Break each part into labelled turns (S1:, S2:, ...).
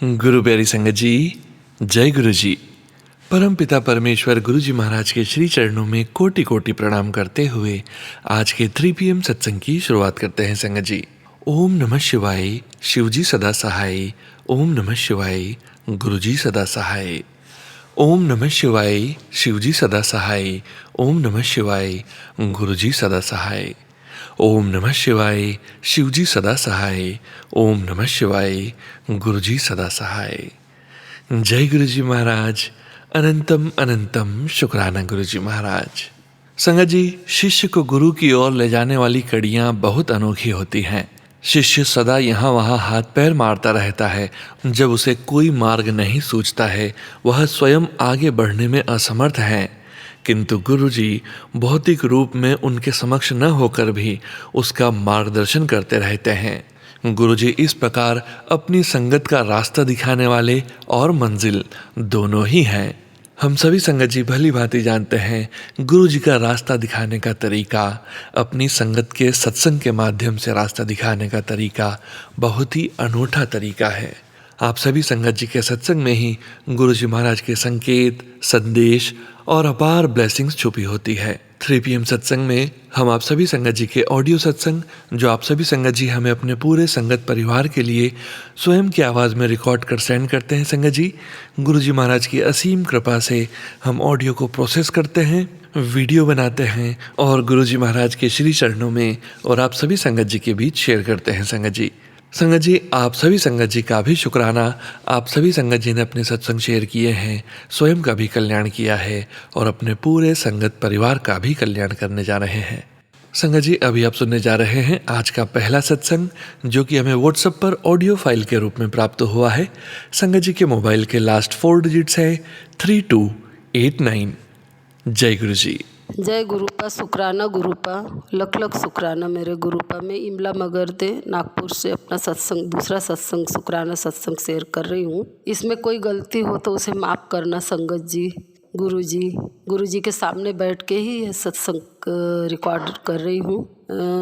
S1: गुरु प्यारी संगत जी, जय गुरु जी। परम पिता परमेश्वर गुरु जी महाराज के श्री चरणों में कोटि कोटि प्रणाम करते हुए आज के 3 PM सत्संग की शुरुआत करते हैं संगत जी। ओम नमः शिवाय, शिव जी सदा सहाय। ओम नमः शिवाय, गुरु जी सदा सहाय। ओम नमः शिवाय, शिव जी सदा सहाय। ओम नमः शिवाय, गुरु जी सदा सहाय। ओम नमः शिवाय, शिव जी सदा सहाय। ओम नमः शिवाय, गुरु जी सदा सहाय। जय गुरु जी महाराज। अनंतम अनंतम शुक्राना गुरु जी महाराज। संगत जी, शिष्य को गुरु की ओर ले जाने वाली कड़ियाँ बहुत अनोखी होती हैं। शिष्य सदा यहाँ वहाँ हाथ पैर मारता रहता है। जब उसे कोई मार्ग नहीं सूझता है, वह स्वयं आगे बढ़ने में असमर्थ है। किंतु गुरुजी भौतिक रूप में उनके समक्ष न होकर भी उसका मार्गदर्शन करते रहते हैं। गुरुजी इस प्रकार अपनी संगत का रास्ता दिखाने वाले और मंजिल दोनों ही हैं। हम सभी संगत जी भली भांति जानते हैं, गुरु जी का रास्ता दिखाने का तरीका, अपनी संगत के सत्संग के माध्यम से रास्ता दिखाने का तरीका बहुत ही अनूठा तरीका है। आप सभी संगत जी के सत्संग में ही गुरु जी महाराज के संकेत, संदेश और अपार ब्लेसिंग्स छुपी होती है। 3 PM सत्संग में हम आप सभी संगत जी के ऑडियो सत्संग, जो आप सभी संगत जी हमें अपने पूरे संगत परिवार के लिए स्वयं की आवाज़ में रिकॉर्ड कर सेंड करते हैं संगत जी। गुरु जी महाराज की असीम कृपा से हम ऑडियो को प्रोसेस करते हैं, वीडियो बनाते हैं और गुरु जी महाराज के श्री चरणों में और आप सभी संगत जी के बीच शेयर करते हैं संगत जी। संगत जी, आप सभी संगत जी का भी शुक्राना। आप सभी संगत जी ने अपने सत्संग शेयर किए हैं, स्वयं का भी कल्याण किया है और अपने पूरे संगत परिवार का भी कल्याण करने जा रहे हैं। संगत जी, अभी आप सुनने जा रहे हैं आज का पहला सत्संग, जो कि हमें व्हाट्सएप पर ऑडियो फाइल के रूप में प्राप्त हुआ है। संगत जी के मोबाइल के लास्ट 4 डिजिट्स है 3289। जय गुरु जी।
S2: जय गुरुपा, शुक्राना गुरुपा, लख लख शुक्राना मेरे गुरुपा। मैं इमला मगरदे नागपुर से अपना सत्संग, दूसरा सत्संग, शुक्राना सत्संग शेयर कर रही हूँ। इसमें कोई गलती हो तो उसे माफ़ करना संगत जी। गुरु जी के सामने बैठ के ही यह सत्संग रिकॉर्ड कर रही हूँ।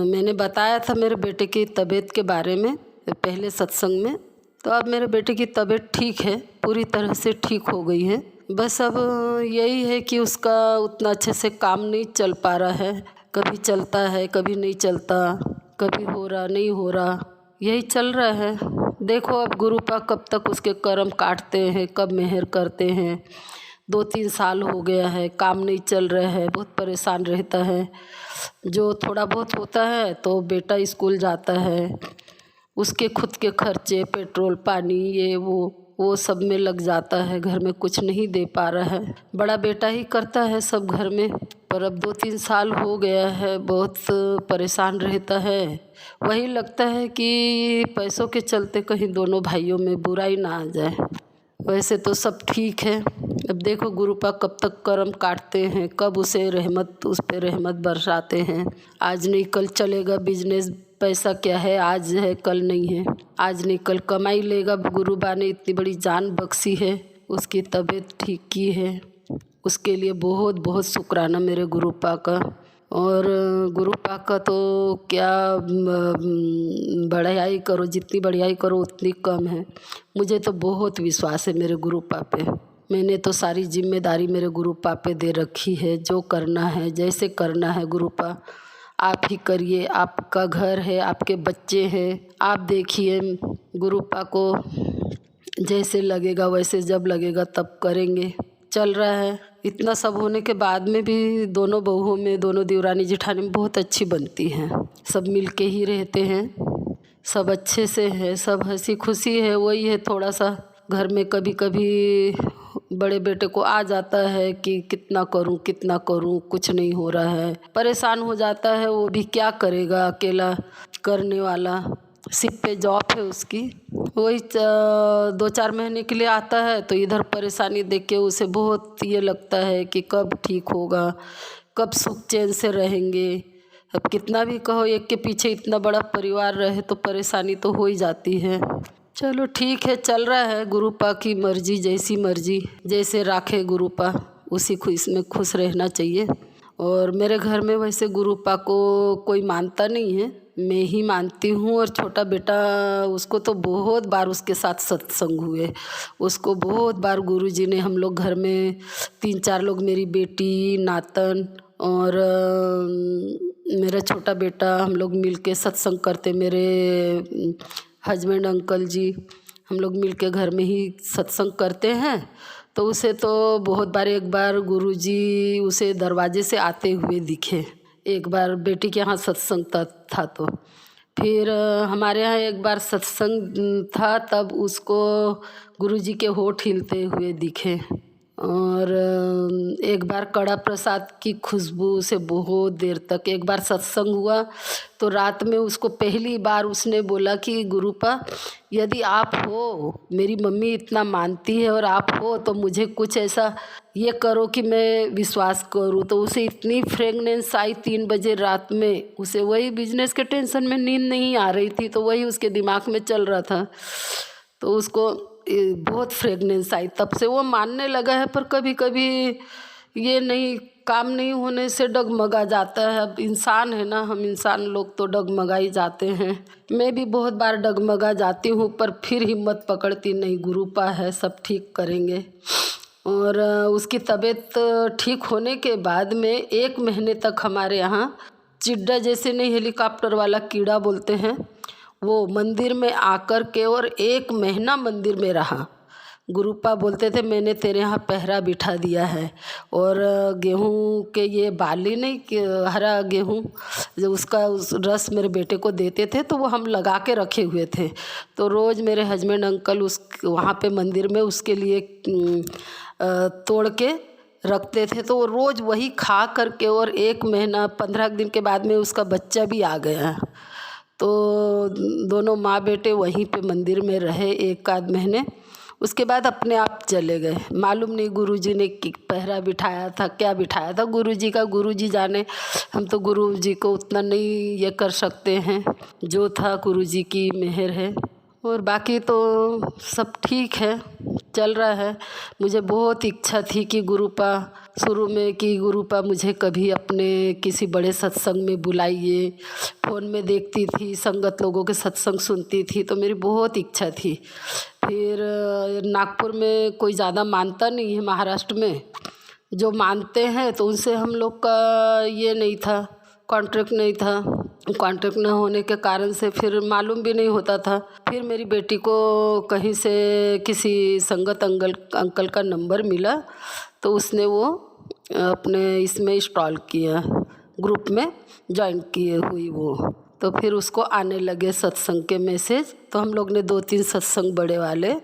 S2: मैंने बताया था मेरे बेटे की तबीयत के बारे में पहले सत्संग में, तो अब मेरे बेटे की तबीयत ठीक है, पूरी तरह से ठीक हो गई है। बस अब यही है कि उसका उतना अच्छे से काम नहीं चल पा रहा है। कभी चलता है, कभी नहीं चलता, कभी हो रहा नहीं हो रहा, यही चल रहा है। देखो अब गुरुपा कब तक उसके कर्म काटते हैं, कब मेहर करते हैं। 2-3 साल हो गया है, काम नहीं चल रहा है, बहुत परेशान रहता है। जो थोड़ा बहुत होता है तो बेटा स्कूल जाता है, उसके खुद के खर्चे, पेट्रोल पानी, ये वो सब में लग जाता है। घर में कुछ नहीं दे पा रहा है। बड़ा बेटा ही करता है सब घर में, पर अब 2-3 साल हो गया है, बहुत परेशान रहता है। वही लगता है कि पैसों के चलते कहीं दोनों भाइयों में बुराई ना आ जाए। वैसे तो सब ठीक है। अब देखो गुरुपा कब तक कर्म काटते हैं, कब उस पर रहमत बरसाते हैं। आज नहीं कल चलेगा बिजनेस। पैसा क्या है, आज है कल नहीं है, आज नहीं कल कमाई लेगा। गुरुबा ने इतनी बड़ी जान बख्शी है, उसकी तबीयत ठीक की है, उसके लिए बहुत बहुत शुक्राना मेरे गुरुपा का। और गुरुपा का तो क्या बढ़ियाई करो, जितनी बढ़ियाई करो उतनी कम है। मुझे तो बहुत विश्वास है मेरे गुरुपा पे। मैंने तो सारी जिम्मेदारी मेरे गुरुपा पे दे रखी है। जो करना है, जैसे करना है गुरुपा आप ही करिए। आपका घर है, आपके बच्चे हैं, आप देखिए। गुरुपा को जैसे लगेगा वैसे, जब लगेगा तब करेंगे। चल रहा है। इतना सब होने के बाद में भी दोनों बहुओं में, दोनों देवरानी जेठानी में बहुत अच्छी बनती हैं। सब मिल के ही रहते हैं, सब अच्छे से है, सब हंसी खुशी है। वही है थोड़ा सा घर में कभी कभी बड़े बेटे को आ जाता है कि कितना करूं, कुछ नहीं हो रहा है, परेशान हो जाता है। वो भी क्या करेगा, अकेला करने वाला। सिप पे जॉब है उसकी। वही 2-4 महीने के लिए आता है तो इधर परेशानी देख के उसे बहुत ये लगता है कि कब ठीक होगा, कब सुख चैन से रहेंगे। अब कितना भी कहो, एक के पीछे इतना बड़ा परिवार रहे तो परेशानी तो हो ही जाती है। चलो ठीक है, चल रहा है। गुरुपा की मर्जी, जैसी मर्जी, जैसे राखे गुरुपा उसी खुश में खुश रहना चाहिए। और मेरे घर में वैसे गुरुपा को कोई मानता नहीं है, मैं ही मानती हूँ। और छोटा बेटा, उसको तो बहुत बार उसके साथ सत्संग हुए, उसको बहुत बार गुरुजी ने, हम लोग घर में 3-4 लोग, मेरी बेटी, नातन और मेरा छोटा बेटा, हम लोग मिल के सत्संग करते। मेरे हस्बैंड अंकल जी, हम लोग मिल के घर में ही सत्संग करते हैं। तो उसे तो बहुत बार, एक बार गुरुजी उसे दरवाजे से आते हुए दिखे, एक बार बेटी के यहाँ सत्संग था। तो फिर हमारे यहाँ एक बार सत्संग था, तब उसको गुरुजी के होठ हिलते हुए दिखे। और एक बार कड़ा प्रसाद की खुशबू से बहुत देर तक, एक बार सत्संग हुआ तो रात में उसको पहली बार उसने बोला कि गुरुपा, यदि आप हो, मेरी मम्मी इतना मानती है और आप हो, तो मुझे कुछ ऐसा ये करो कि मैं विश्वास करूँ। तो उसे इतनी फ्रेगनेंस आई 3 बजे रात में, उसे वही बिजनेस के टेंशन में नींद नहीं आ रही थी, तो वही उसके दिमाग में चल रहा था। तो उसको बहुत फ्रेगनेंस आई, तब से वो मानने लगा है। पर कभी कभी ये नहीं, काम नहीं होने से डगमगा जाता है। अब इंसान है ना, हम इंसान लोग तो डगमगा ही जाते हैं। मैं भी बहुत बार डगमगा जाती हूँ, पर फिर हिम्मत पकड़ती नहीं, गुरुपा है, सब ठीक करेंगे। और उसकी तबीयत ठीक होने के बाद में 1 महीने तक हमारे यहाँ चिड्डा जैसे नहीं, हेलीकॉप्टर वाला कीड़ा बोलते हैं, वो मंदिर में आकर के और 1 महीना मंदिर में रहा। गुरुपा बोलते थे, मैंने तेरे यहाँ पहरा बिठा दिया है। और गेहूँ के ये बाली नहीं कि हरा गेहूँ, जो उसका उस रस मेरे बेटे को देते थे, तो वो हम लगा के रखे हुए थे। तो रोज़ मेरे हस्बैंड अंकल उस वहाँ पे मंदिर में उसके लिए तोड़ के रखते थे। तो वो रोज़ वही खा करके, और 1 महीना 15 दिन के बाद में उसका बच्चा भी आ गया। तो दोनों माँ बेटे वहीं पे मंदिर में रहे 1 आध महीने, उसके बाद अपने आप चले गए। मालूम नहीं गुरुजी ने पहरा बिठाया था, क्या बिठाया था गुरुजी का, गुरुजी जाने। हम तो गुरुजी को उतना नहीं ये कर सकते हैं, जो था गुरुजी की मेहर है। और बाकी तो सब ठीक है, चल रहा है। मुझे बहुत इच्छा थी कि गुरुपा, शुरू में कि गुरुपा मुझे कभी अपने किसी बड़े सत्संग में बुलाइए। फ़ोन में देखती थी, संगत लोगों के सत्संग सुनती थी, तो मेरी बहुत इच्छा थी। फिर नागपुर में कोई ज़्यादा मानता नहीं है, महाराष्ट्र में जो मानते हैं तो उनसे हम लोग का ये नहीं था, कॉन्ट्रैक्ट नहीं था। कॉन्ट्रैक्ट न होने के कारण से फिर मालूम भी नहीं होता था। फिर मेरी बेटी को कहीं से किसी संगत अंकल का नंबर मिला, तो उसने वो अपने इसमें इंस्टॉल किया, ग्रुप में ज्वाइन किए हुई वो। तो फिर उसको आने लगे सत्संग के मैसेज। तो हम लोग ने 2-3 सत्संग बड़े वाले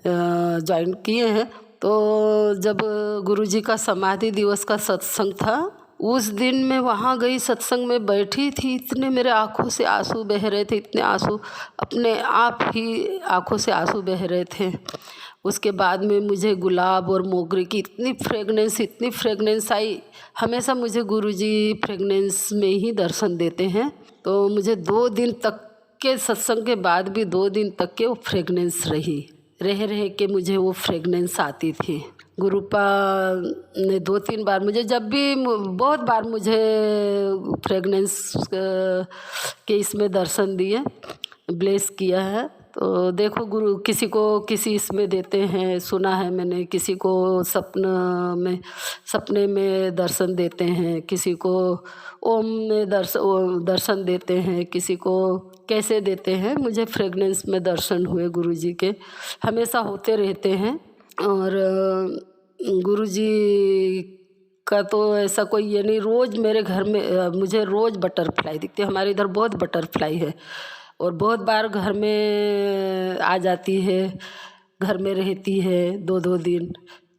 S2: ज्वाइन किए हैं। तो जब गुरुजी का समाधि दिवस का सत्संग था, उस दिन मैं वहाँ गई, सत्संग में बैठी थी, इतने मेरे आँखों से आंसू बह रहे थे, इतने आंसू, अपने आप ही आँखों से आंसू बह रहे थे। उसके बाद में मुझे गुलाब और मोगरे की इतनी फ्रेगनेंस आई। हमेशा मुझे गुरुजी फ्रेगनेंस में ही दर्शन देते हैं। तो मुझे 2 दिन तक के सत्संग के बाद भी 2 दिन तक के वो फ्रेगनेंस रह के मुझे वो फ्रेगनेंस आती थी। गुरुपा ने 2-3 बार मुझे, जब भी बहुत बार मुझे फ्रेगनेंस के इसमें दर्शन दिए, ब्लेस किया है। तो देखो, गुरु किसी को किसी इसमें देते हैं, सुना है मैंने, किसी को सपने में दर्शन देते हैं, किसी को ओम में दर्शन देते हैं, किसी को कैसे देते हैं। मुझे फ्रेगनेंस में दर्शन हुए गुरुजी के, हमेशा होते रहते हैं। और गुरुजी का तो ऐसा कोई ये नहीं, रोज़ मेरे घर में मुझे रोज़ बटरफ्लाई दिखती है। हमारे इधर बहुत बटरफ्लाई है, और बहुत बार घर में आ जाती है, घर में रहती है 2-2 दिन,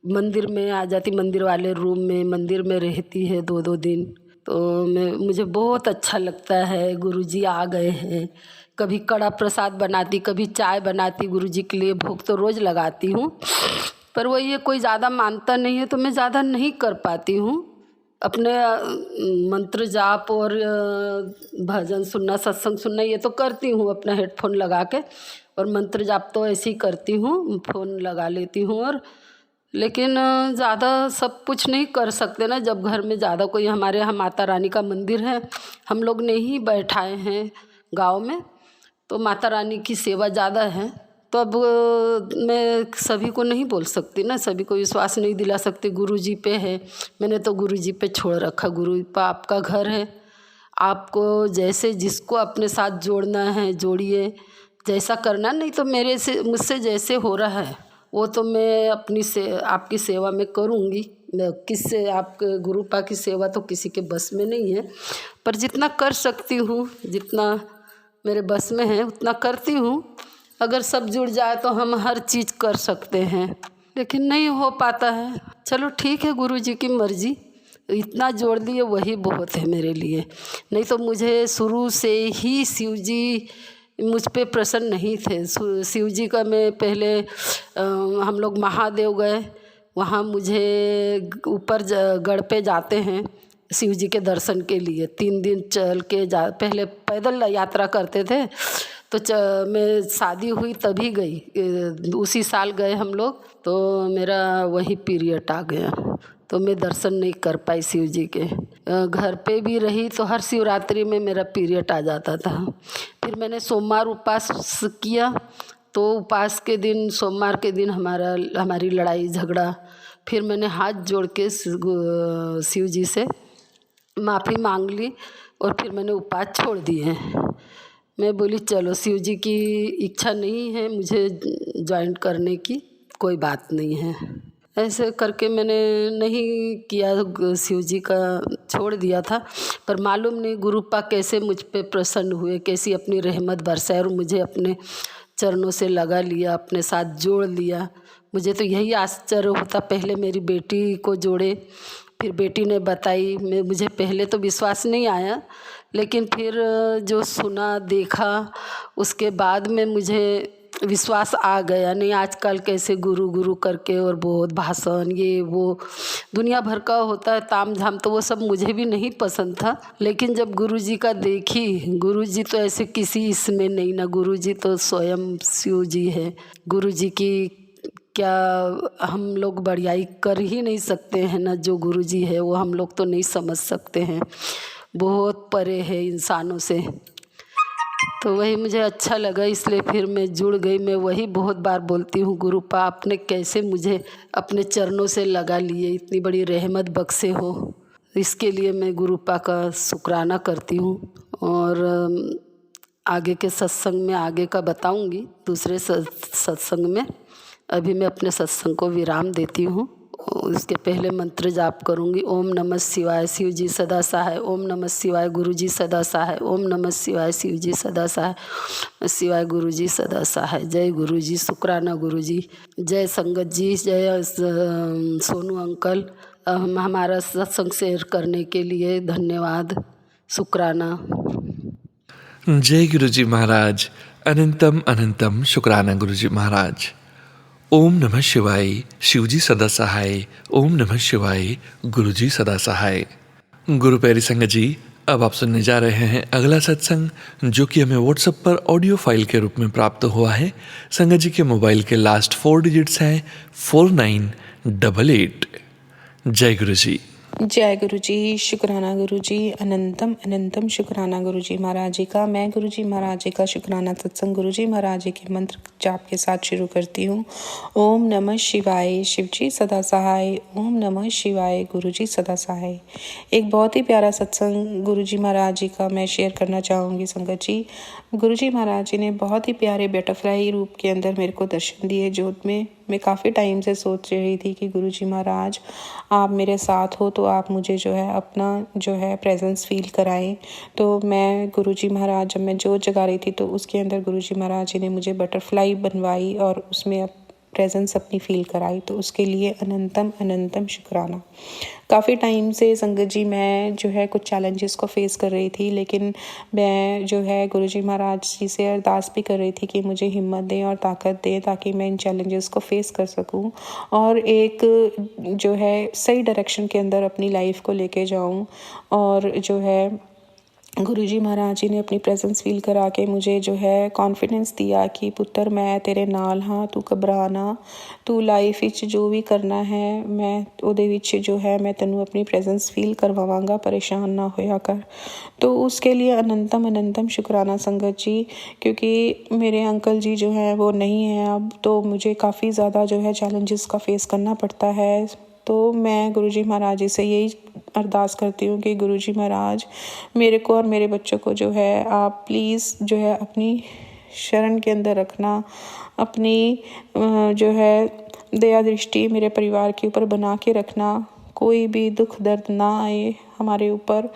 S2: मंदिर में आ जाती, मंदिर वाले रूम में मंदिर में रहती है 2-2 दिन। तो मुझे बहुत अच्छा लगता है, गुरुजी आ गए हैं। कभी कड़ा प्रसाद बनाती, कभी चाय बनाती, गुरुजी के लिए भोग तो रोज़ लगाती हूँ। पर वो ये कोई ज़्यादा मानता नहीं है, तो मैं ज़्यादा नहीं कर पाती हूँ। अपने मंत्र जाप और भजन सुनना, सत्संग सुनना, ये तो करती हूँ अपना हेडफोन लगा के। और मंत्र जाप तो ऐसे ही करती हूँ, फ़ोन लगा लेती हूँ और लेकिन ज़्यादा सब कुछ नहीं कर सकते ना, जब घर में ज़्यादा कोई, हमारे यहाँ माता रानी का मंदिर है, हम लोग ने ही बैठाए हैं गांव में, तो माता रानी की सेवा ज़्यादा है। तो अब मैं सभी को नहीं बोल सकती ना, सभी को विश्वास नहीं दिला सकती। गुरुजी पे है, मैंने तो गुरुजी पे छोड़ रखा। गुरु पर आपका घर है, आपको जैसे जिसको अपने साथ जोड़ना है जोड़िए, जैसा करना, नहीं तो मेरे से मुझसे जैसे हो रहा है वो तो मैं अपनी आपकी सेवा में करूँगी। मैं किससे, आपके गुरुपा की सेवा तो किसी के बस में नहीं है, पर जितना कर सकती हूँ, जितना मेरे बस में है उतना करती हूँ। अगर सब जुड़ जाए तो हम हर चीज़ कर सकते हैं, लेकिन नहीं हो पाता है। चलो ठीक है, गुरुजी की मर्जी, इतना जोड़ दिए वही बहुत है मेरे लिए। नहीं तो मुझे शुरू से ही शिव जी मुझ पे प्रसन्न नहीं थे। शिव जी का मैं पहले हम लोग महादेव गए, वहाँ मुझे ऊपर गढ़ पे जाते हैं शिव जी के दर्शन के लिए, 3 दिन चल के पहले पैदल यात्रा करते थे। तो मैं शादी हुई तभी गई, उसी साल गए हम लोग, तो मेरा वही पीरियड आ गया, तो मैं दर्शन नहीं कर पाई शिव जी के। घर पे भी रही तो हर शिवरात्रि में मेरा पीरियड आ जाता था। फिर मैंने सोमवार उपवास किया, तो उपवास के दिन, सोमवार के दिन हमारी लड़ाई झगड़ा। फिर मैंने हाथ जोड़ के शिव जी से माफ़ी मांग ली और फिर मैंने उपवास छोड़ दिए। मैं बोली चलो शिव जी की इच्छा नहीं है मुझे ज्वाइन करने की, कोई बात नहीं है। ऐसे करके मैंने नहीं किया, शिव जी का छोड़ दिया था। पर मालूम नहीं गुरुपा कैसे मुझ पे प्रसन्न हुए, कैसी अपनी रहमत बरसाए और मुझे अपने चरणों से लगा लिया, अपने साथ जोड़ लिया। मुझे तो यही आश्चर्य होता, पहले मेरी बेटी को जोड़े, फिर बेटी ने बताई। मुझे पहले तो विश्वास नहीं आया, लेकिन फिर जो सुना देखा उसके बाद में मुझे विश्वास आ गया। नहीं आजकल कैसे गुरु गुरु करके और बहुत भाषण ये वो दुनिया भर का होता है ताम झाम, तो वो सब मुझे भी नहीं पसंद था। लेकिन जब गुरुजी का देखी, गुरुजी तो ऐसे किसी इसमें नहीं, ना गुरुजी तो स्वयं शिव जी है। गुरुजी की क्या हम लोग बढ़ियाई कर ही नहीं सकते हैं ना, जो गुरुजी है वो हम लोग तो नहीं समझ सकते हैं, बहुत परे है इंसानों से। तो वही मुझे अच्छा लगा, इसलिए फिर मैं जुड़ गई। मैं वही बहुत बार बोलती हूँ, गुरुपा आपने कैसे मुझे अपने चरणों से लगा लिए, इतनी बड़ी रहमत बख्शे हो। इसके लिए मैं गुरुपा का शुक्राना करती हूँ। और आगे के सत्संग में आगे का बताऊँगी, दूसरे सत्संग में। अभी मैं अपने सत्संग को विराम देती हूँ। उसके पहले मंत्र जाप करूँगी। ओम नमः शिवाय, शिव जी सदा सहाय। ओम नमः शिवाय, गुरु जी सदा सहाय। ओम नमः शिवाय, शिव जी सदा सहाय। शिवाय गुरु जी सदा सहाय। जय गुरु जी, शुक्राना गुरु जी। जय संगत जी, जय सोनू अंकल, हमारा सत्संग शेयर करने के लिए धन्यवाद, शुक्राना।
S1: जय गुरुजी महाराज, अनंतम अनंतम शुक्राना गुरुजी महाराज। ओम नमः शिवाय, शिवजी सदा सहाय। ओम नमः शिवाय, गुरुजी सदा सहाय। गुरु प्यारी संगत जी, अब आप सुनने जा रहे हैं अगला सत्संग, जो कि हमें व्हाट्सएप पर ऑडियो फाइल के रूप में प्राप्त हुआ है। संगत जी के मोबाइल के लास्ट 4 डिजिट्स हैं 4988। जय गुरु जी।
S3: जय गुरु जी, शुक्राना गुरु जी, अनंतम अनंतम शुक्राना गुरु जी महाराज जी का। मैं गुरु जी महाराज जी का शुक्राना सत्संग गुरु जी महाराज जी के मंत्र जाप के साथ शुरू करती हूँ। ओम नमः शिवाय, शिव जी सदा सहाय। ओम नमः शिवाय, गुरु जी सदा सहाय। एक बहुत ही प्यारा सत्संग गुरु जी महाराज जी का मैं शेयर करना चाहूँगी संगत जी। गुरु जी महाराज जी ने बहुत ही प्यारे बटरफ्लाई रूप के अंदर मेरे को दर्शन दिए जोत में। मैं काफ़ी टाइम से सोच रही थी कि गुरु जी महाराज आप मेरे साथ हो तो आप मुझे जो है अपना जो है प्रेजेंस फील कराएं। तो मैं गुरु जी महाराज जब मैं जोत जगा रही थी तो उसके अंदर गुरु जी महाराज जी ने मुझे बटरफ्लाई बनवाई और उसमें प्रेजेंस अपनी फील कराई। तो उसके लिए अनंतम अनंतम शुक्राना। काफ़ी टाइम से संगत जी मैं जो है कुछ चैलेंजेस को फेस कर रही थी, लेकिन मैं जो है गुरु जी महाराज जी से अरदास भी कर रही थी कि मुझे हिम्मत दें और ताकत दें ताकि मैं इन चैलेंजेस को फेस कर सकूं और एक जो है सही डायरेक्शन के अंदर अपनी लाइफ को लेके जाऊं और जो है गुरुजी महाराज जी ने अपनी प्रेजेंस फील करा के मुझे जो है कॉन्फिडेंस दिया कि पुੱਤਰ मैं तेरे ਨਾਲ ਹਾਂ ਤੂੰ ਘਬਰਾ ਨਾ, ਤੂੰ ਲਾਈਫ ਵਿੱਚ ਜੋ ਵੀ ਕਰਨਾ ਹੈ ਮੈਂ ਉਹਦੇ ਵਿੱਚ जो है मैं तेनू अपनी प्रेजेंस फील करवावांगा, परेशान ना होया कर। तो उसके लिए अनंतम अनंतम शुक्राना संगत जी, क्योंकि मेरे अंकल जी जो हैं वो नहीं हैं अब, तो मुझे काफ़ी ज़्यादा जो है चैलेंजेस का फेस करना पड़ता है। तो मैं गुरुजी महाराज जी से यही अरदास करती हूँ कि गुरुजी महाराज मेरे को और मेरे बच्चों को जो है आप प्लीज़ जो है अपनी शरण के अंदर रखना, अपनी जो है दया दृष्टि मेरे परिवार के ऊपर बना के रखना, कोई भी दुख दर्द ना आए हमारे ऊपर।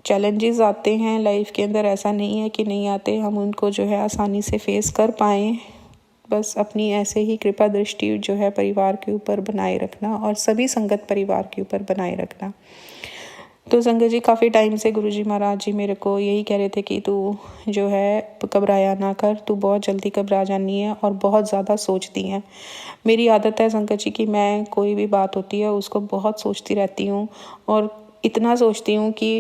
S3: चैलेंजेस आते हैं लाइफ के अंदर, ऐसा नहीं है कि नहीं आते, हम उनको जो है आसानी से फेस कर पाएँ। बस अपनी ऐसे ही कृपा दृष्टि जो है परिवार के ऊपर बनाए रखना और सभी संगत परिवार के ऊपर बनाए रखना। तो संगत जी काफ़ी टाइम से गुरुजी महाराज जी मेरे को यही कह रहे थे कि तू जो है घबराया ना कर, तू बहुत जल्दी घबरा जानी है और बहुत ज़्यादा सोचती हैं। मेरी आदत है संगत जी कि मैं कोई भी बात होती है उसको बहुत सोचती रहती हूँ, और इतना सोचती हूँ कि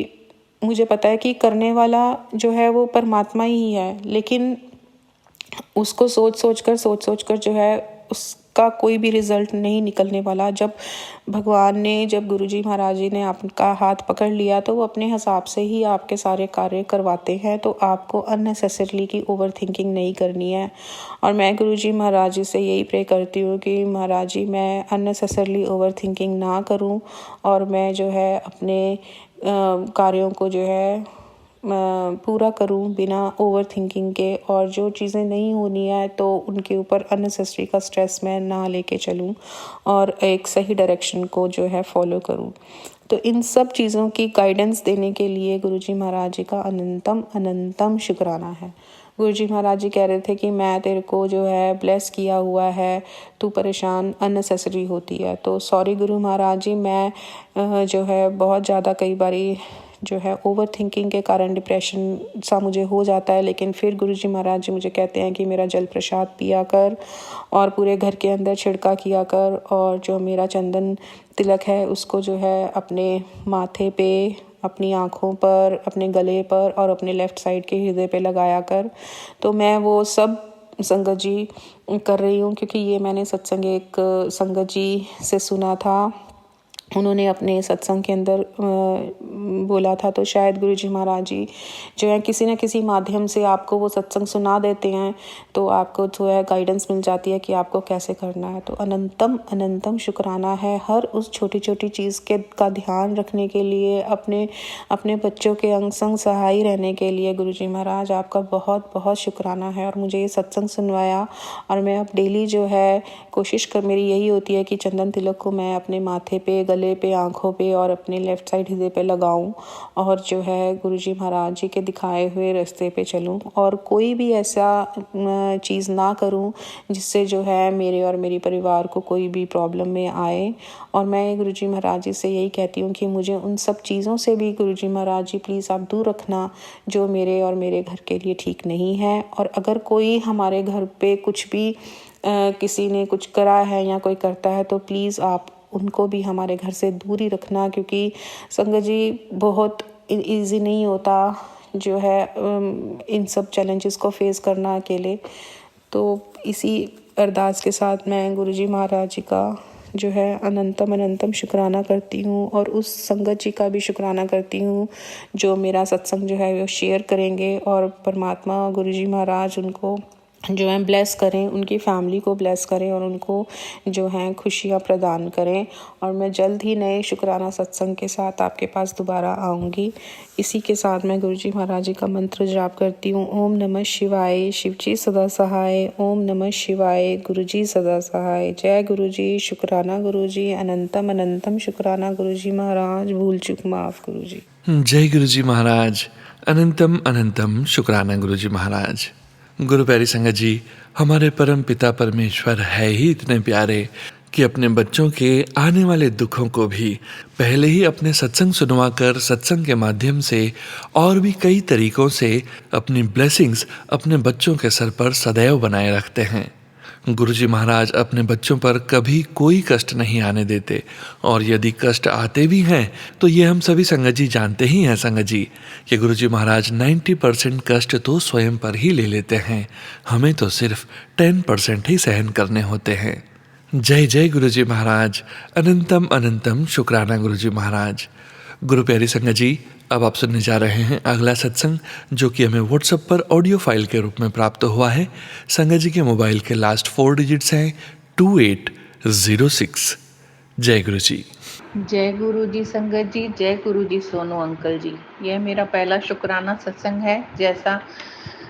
S3: मुझे पता है कि करने वाला जो है वो परमात्मा ही है, लेकिन उसको सोच सोच कर जो है उसका कोई भी रिज़ल्ट नहीं निकलने वाला। जब भगवान ने, जब गुरुजी महाराज जी ने आपका हाथ पकड़ लिया तो वो अपने हिसाब से ही आपके सारे कार्य करवाते हैं, तो आपको अननेसेसरली की ओवर थिंकिंग नहीं करनी है। और मैं गुरुजी महाराज जी से यही प्रे करती हूँ कि महाराज जी मैं अननेसेसरली ओवर थिंकिंग ना करूँ और मैं जो है अपने कार्यों को जो है पूरा करूं बिना ओवर थिंकिंग के, और जो चीज़ें नहीं होनी है तो उनके ऊपर अननेसेसरी का स्ट्रेस मैं ना लेके चलूं और एक सही डायरेक्शन को जो है फॉलो करूं। तो इन सब चीज़ों की गाइडेंस देने के लिए गुरुजी महाराज जी का अनंतम अनंतम शुक्राना है। गुरुजी महाराज जी कह रहे थे कि मैं तेरे को जो है ब्लेस किया हुआ है, तू परेशान अननेसेसरी होती है। तो सॉरी गुरु महाराज जी, मैं जो है बहुत ज़्यादा कई बारी जो है ओवर थिंकिंग के कारण डिप्रेशन सा मुझे हो जाता है, लेकिन फिर गुरुजी महाराज जी मुझे कहते हैं कि मेरा जल प्रसाद पिया कर और पूरे घर के अंदर छिड़का किया कर, और जो मेरा चंदन तिलक है उसको जो है अपने माथे पे, अपनी आँखों पर, अपने गले पर और अपने लेफ़्ट साइड के हृदय पे लगाया कर। तो मैं वो सब संगत जी कर रही हूँ, क्योंकि ये मैंने सत्संग एक संगत जी से सुना था, उन्होंने अपने सत्संग के अंदर बोला था। तो शायद गुरुजी महाराज जी जो है किसी न किसी माध्यम से आपको वो सत्संग सुना देते हैं, तो आपको जो है गाइडेंस मिल जाती है कि आपको कैसे करना है। तो अनंतम अनंतम शुक्राना है हर उस छोटी छोटी चीज़ के का ध्यान रखने के लिए, अपने बच्चों के अंग संग सहाय रहने के लिए गुरुजी महाराज आपका बहुत बहुत शुक्राना है। और मुझे ये सत्संग सुनवाया, और मैं अब डेली जो है कोशिश कर मेरी यही होती है कि चंदन तिलक को मैं अपने माथे पे, गले पे, आँखों पे और अपने लेफ़्ट साइड हृदय पे लगाऊं, और जो है गुरुजी महाराज जी के दिखाए हुए रास्ते पे चलूं, और कोई भी ऐसा चीज़ ना करूं जिससे जो है मेरे और मेरी परिवार को कोई भी प्रॉब्लम में आए। और मैं गुरुजी महाराज जी से यही कहती हूँ कि मुझे उन सब चीज़ों से भी गुरुजी महाराज जी प्लीज़ आप दूर रखना जो मेरे और मेरे घर के लिए ठीक नहीं है। और अगर कोई हमारे घर पे कुछ भी किसी ने कुछ करा है या कोई करता है तो प्लीज़ आप उनको भी हमारे घर से दूर ही रखना, क्योंकि संगत जी बहुत इजी नहीं होता जो है इन सब चैलेंजेस को फेस करना अकेले। तो इसी अरदास के साथ मैं गुरुजी महाराज जी का जो है अनंतम अनंतम शुक्राना करती हूँ, और उस संगत जी का भी शुक्राना करती हूँ जो मेरा सत्संग जो है वो शेयर करेंगे, और परमात्मा गुरुजी महाराज उनको जो है ब्लेस करें, उनकी फैमिली को ब्लेस करें और उनको जो है खुशियाँ प्रदान करें। और मैं जल्द ही नए शुक्राना सत्संग के साथ आपके पास दोबारा आऊँगी। इसी के साथ मैं गुरुजी महाराज जी का मंत्र जाप करती हूँ। ओम नमः शिवाय, शिवजी सदा सहाय। ओम नमः शिवाय, गुरुजी सदा सहाय। जय गुरुजी, शुक्राना गुरुजी, अनंतम अनंतम शुक्राना गुरुजी महाराज, भूल चूक माफ़ गुरुजी।
S1: जय गुरुजी महाराज, अनंतम अनंतम शुक्राना गुरुजी महाराज। गुरु प्यारी संगत जी, हमारे परम पिता परमेश्वर है ही इतने प्यारे कि अपने बच्चों के आने वाले दुखों को भी पहले ही अपने सत्संग सुनवा कर, सत्संग के माध्यम से और भी कई तरीकों से अपनी ब्लेसिंग्स अपने बच्चों के सर पर सदैव बनाए रखते हैं। गुरुजी महाराज अपने बच्चों पर कभी कोई कष्ट नहीं आने देते, और यदि कष्ट आते भी हैं तो ये हम सभी संगत जी जानते ही हैं संगत जी कि गुरुजी महाराज 90% कष्ट तो स्वयं पर ही ले लेते हैं, हमें तो सिर्फ 10% ही सहन करने होते हैं। जय जय गुरुजी महाराज, अनंतम अनंतम शुक्राना गुरुजी महाराज। गुरु प्यारी संगत जी, अब आप सुनने जा रहे हैं अगला सत्संग, जो कि हमें व्हाट्सएप पर ऑडियो फाइल के रूप में प्राप्त हुआ है। संगत जी के मोबाइल के लास्ट 4 डिजिट्स हैं 2806। जय गुरु जी।
S4: जय गुरु जी संगत जी, जय गुरु जी सोनू अंकल जी। यह मेरा पहला शुक्राना सत्संग है। जैसा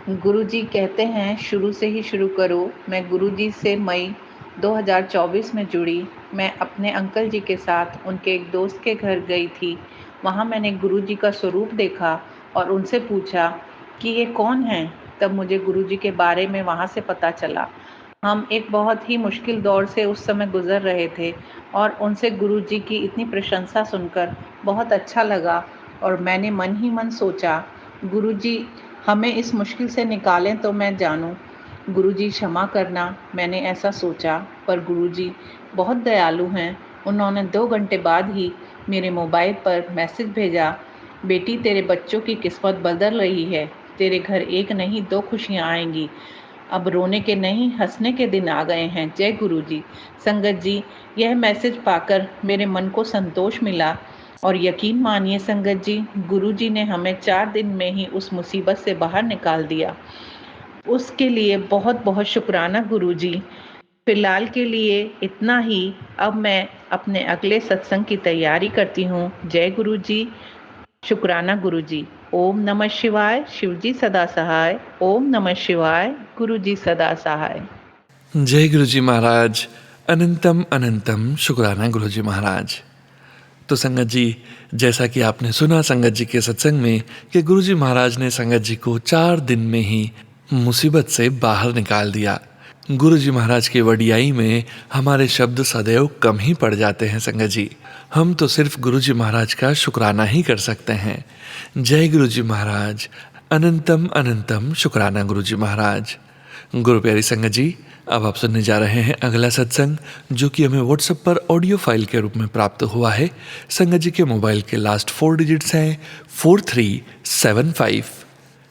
S4: गुरु जी कहते हैं, शुरू से ही शुरू करो। मैं गुरु जी से मई 2024 में जुड़ी। मैं अपने अंकल जी के साथ उनके एक दोस्त के घर गई थी। वहाँ मैंने गुरु जी का स्वरूप देखा और उनसे पूछा कि ये कौन है। तब मुझे गुरु जी के बारे में वहाँ से पता चला। हम एक बहुत ही मुश्किल दौर से उस समय गुजर रहे थे और उनसे गुरु जी की इतनी प्रशंसा सुनकर बहुत अच्छा लगा। और मैंने मन ही मन सोचा, गुरु जी हमें इस मुश्किल से निकालें तो मैं जानूं। गुरु जी क्षमा करना, मैंने ऐसा सोचा। पर गुरु जी बहुत दयालु हैं। उन्होंने 2 घंटे बाद ही मेरे मोबाइल पर मैसेज भेजा, बेटी तेरे बच्चों की किस्मत बदल रही है। तेरे घर एक नहीं 2 खुशियाँ आएंगी। अब रोने के नहीं हंसने के दिन आ गए हैं। जय गुरु जी। संगत जी, यह मैसेज पाकर मेरे मन को संतोष मिला। और यकीन मानिए संगत जी, गुरु जी ने हमें 4 दिन में ही उस मुसीबत से बाहर निकाल दिया। उसके लिए बहुत बहुत शुक्राना गुरु जी। फिलहाल के लिए इतना ही। अब मैं अपने अगले सत्संग की तैयारी करती हूँ। जय गुरु जी, शुक्राना गुरु जी। ओम नमः शिवाय, शिव जी सदा सहाय। ओम नमः शिवाय, गुरु जी सदा सहाय।
S1: जय गुरु जी महाराज, अनंतम अनंतम शुक्राना गुरु जी महाराज। तो संगत जी, जैसा कि आपने सुना संगत जी के सत्संग में कि गुरु जी महाराज ने संगत जी को 4 दिन में ही मुसीबत से बाहर निकाल दिया। गुरु जी महाराज की वडियाई में हमारे शब्द सदैव कम ही पड़ जाते हैं संगत जी। हम तो सिर्फ गुरु जी महाराज का शुक्राना ही कर सकते हैं। जय गुरु जी महाराज, अनंतम अनंतम शुक्राना गुरु जी महाराज। गुरु प्यारी संगत जी, अब आप सुनने जा रहे हैं अगला सत्संग, जो कि हमें व्हाट्सएप पर ऑडियो फाइल के रूप में प्राप्त हुआ है। संगत जी के मोबाइल के लास्ट 4 डिजिट्स हैं 4375।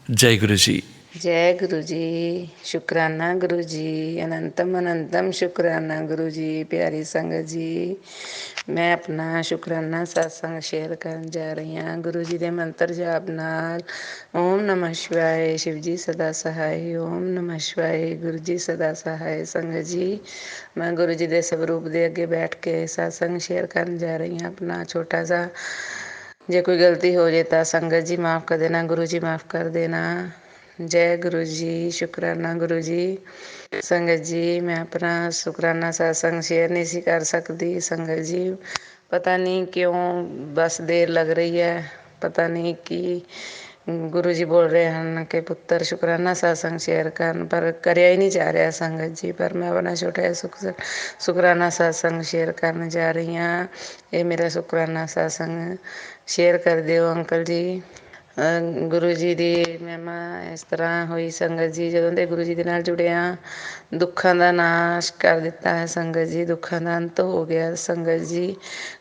S1: जय गुरु जी।
S5: जय गुरु जी, शुक्राना गुरु जी, अनंतम अनंतम शुक्राना गुरु जी। प्यारी संगत जी, मैं अपना शुक्राना सत्संग शेयर करन जा रही हाँ गुरु जी के मंत्र जाप नाल। ओम नमः शिवाय, शिव जी सदा सहाय। ओम नमः शिवाय, गुरु जी सदा सहाय। संगत जी, मैं गुरु जी के स्वरूप के अगे बैठ के सत्संग शेयर करन जा रही हाँ अपना छोटा सा। जे कोई गलती हो जाए तो संगत जी माफ़ कर देना, गुरु जी माफ़ कर देना। जय गुरु जी, शुक्राना गुरु जी। संगत जी, मैं अपना शुक्राना सत्संग शेयर नहीं सी कर सकती। संगत जी, पता नहीं क्यों बस देर लग रही है। पता नहीं कि गुरु जी बोल रहे हैं कि पुत्र शुक्राना सत्संग शेयर कर, पर करया ही नहीं जा रहा संगत जी। पर मैं अपना छोटा शुक्राना सत्संग शेयर करने जा रही हाँ। ये मेरा शुक्राना सत्संग शेयर कर दिओ अंकल जी। गुरु जी की महिमा इस तरह हुई संगत जी, ਜਦੋਂ ਦੇ गुरु जी के नाल जुड़े हाँ दुखों का नाश कर दिता है संगत जी। दुखों का अंत हो गया संगत जी।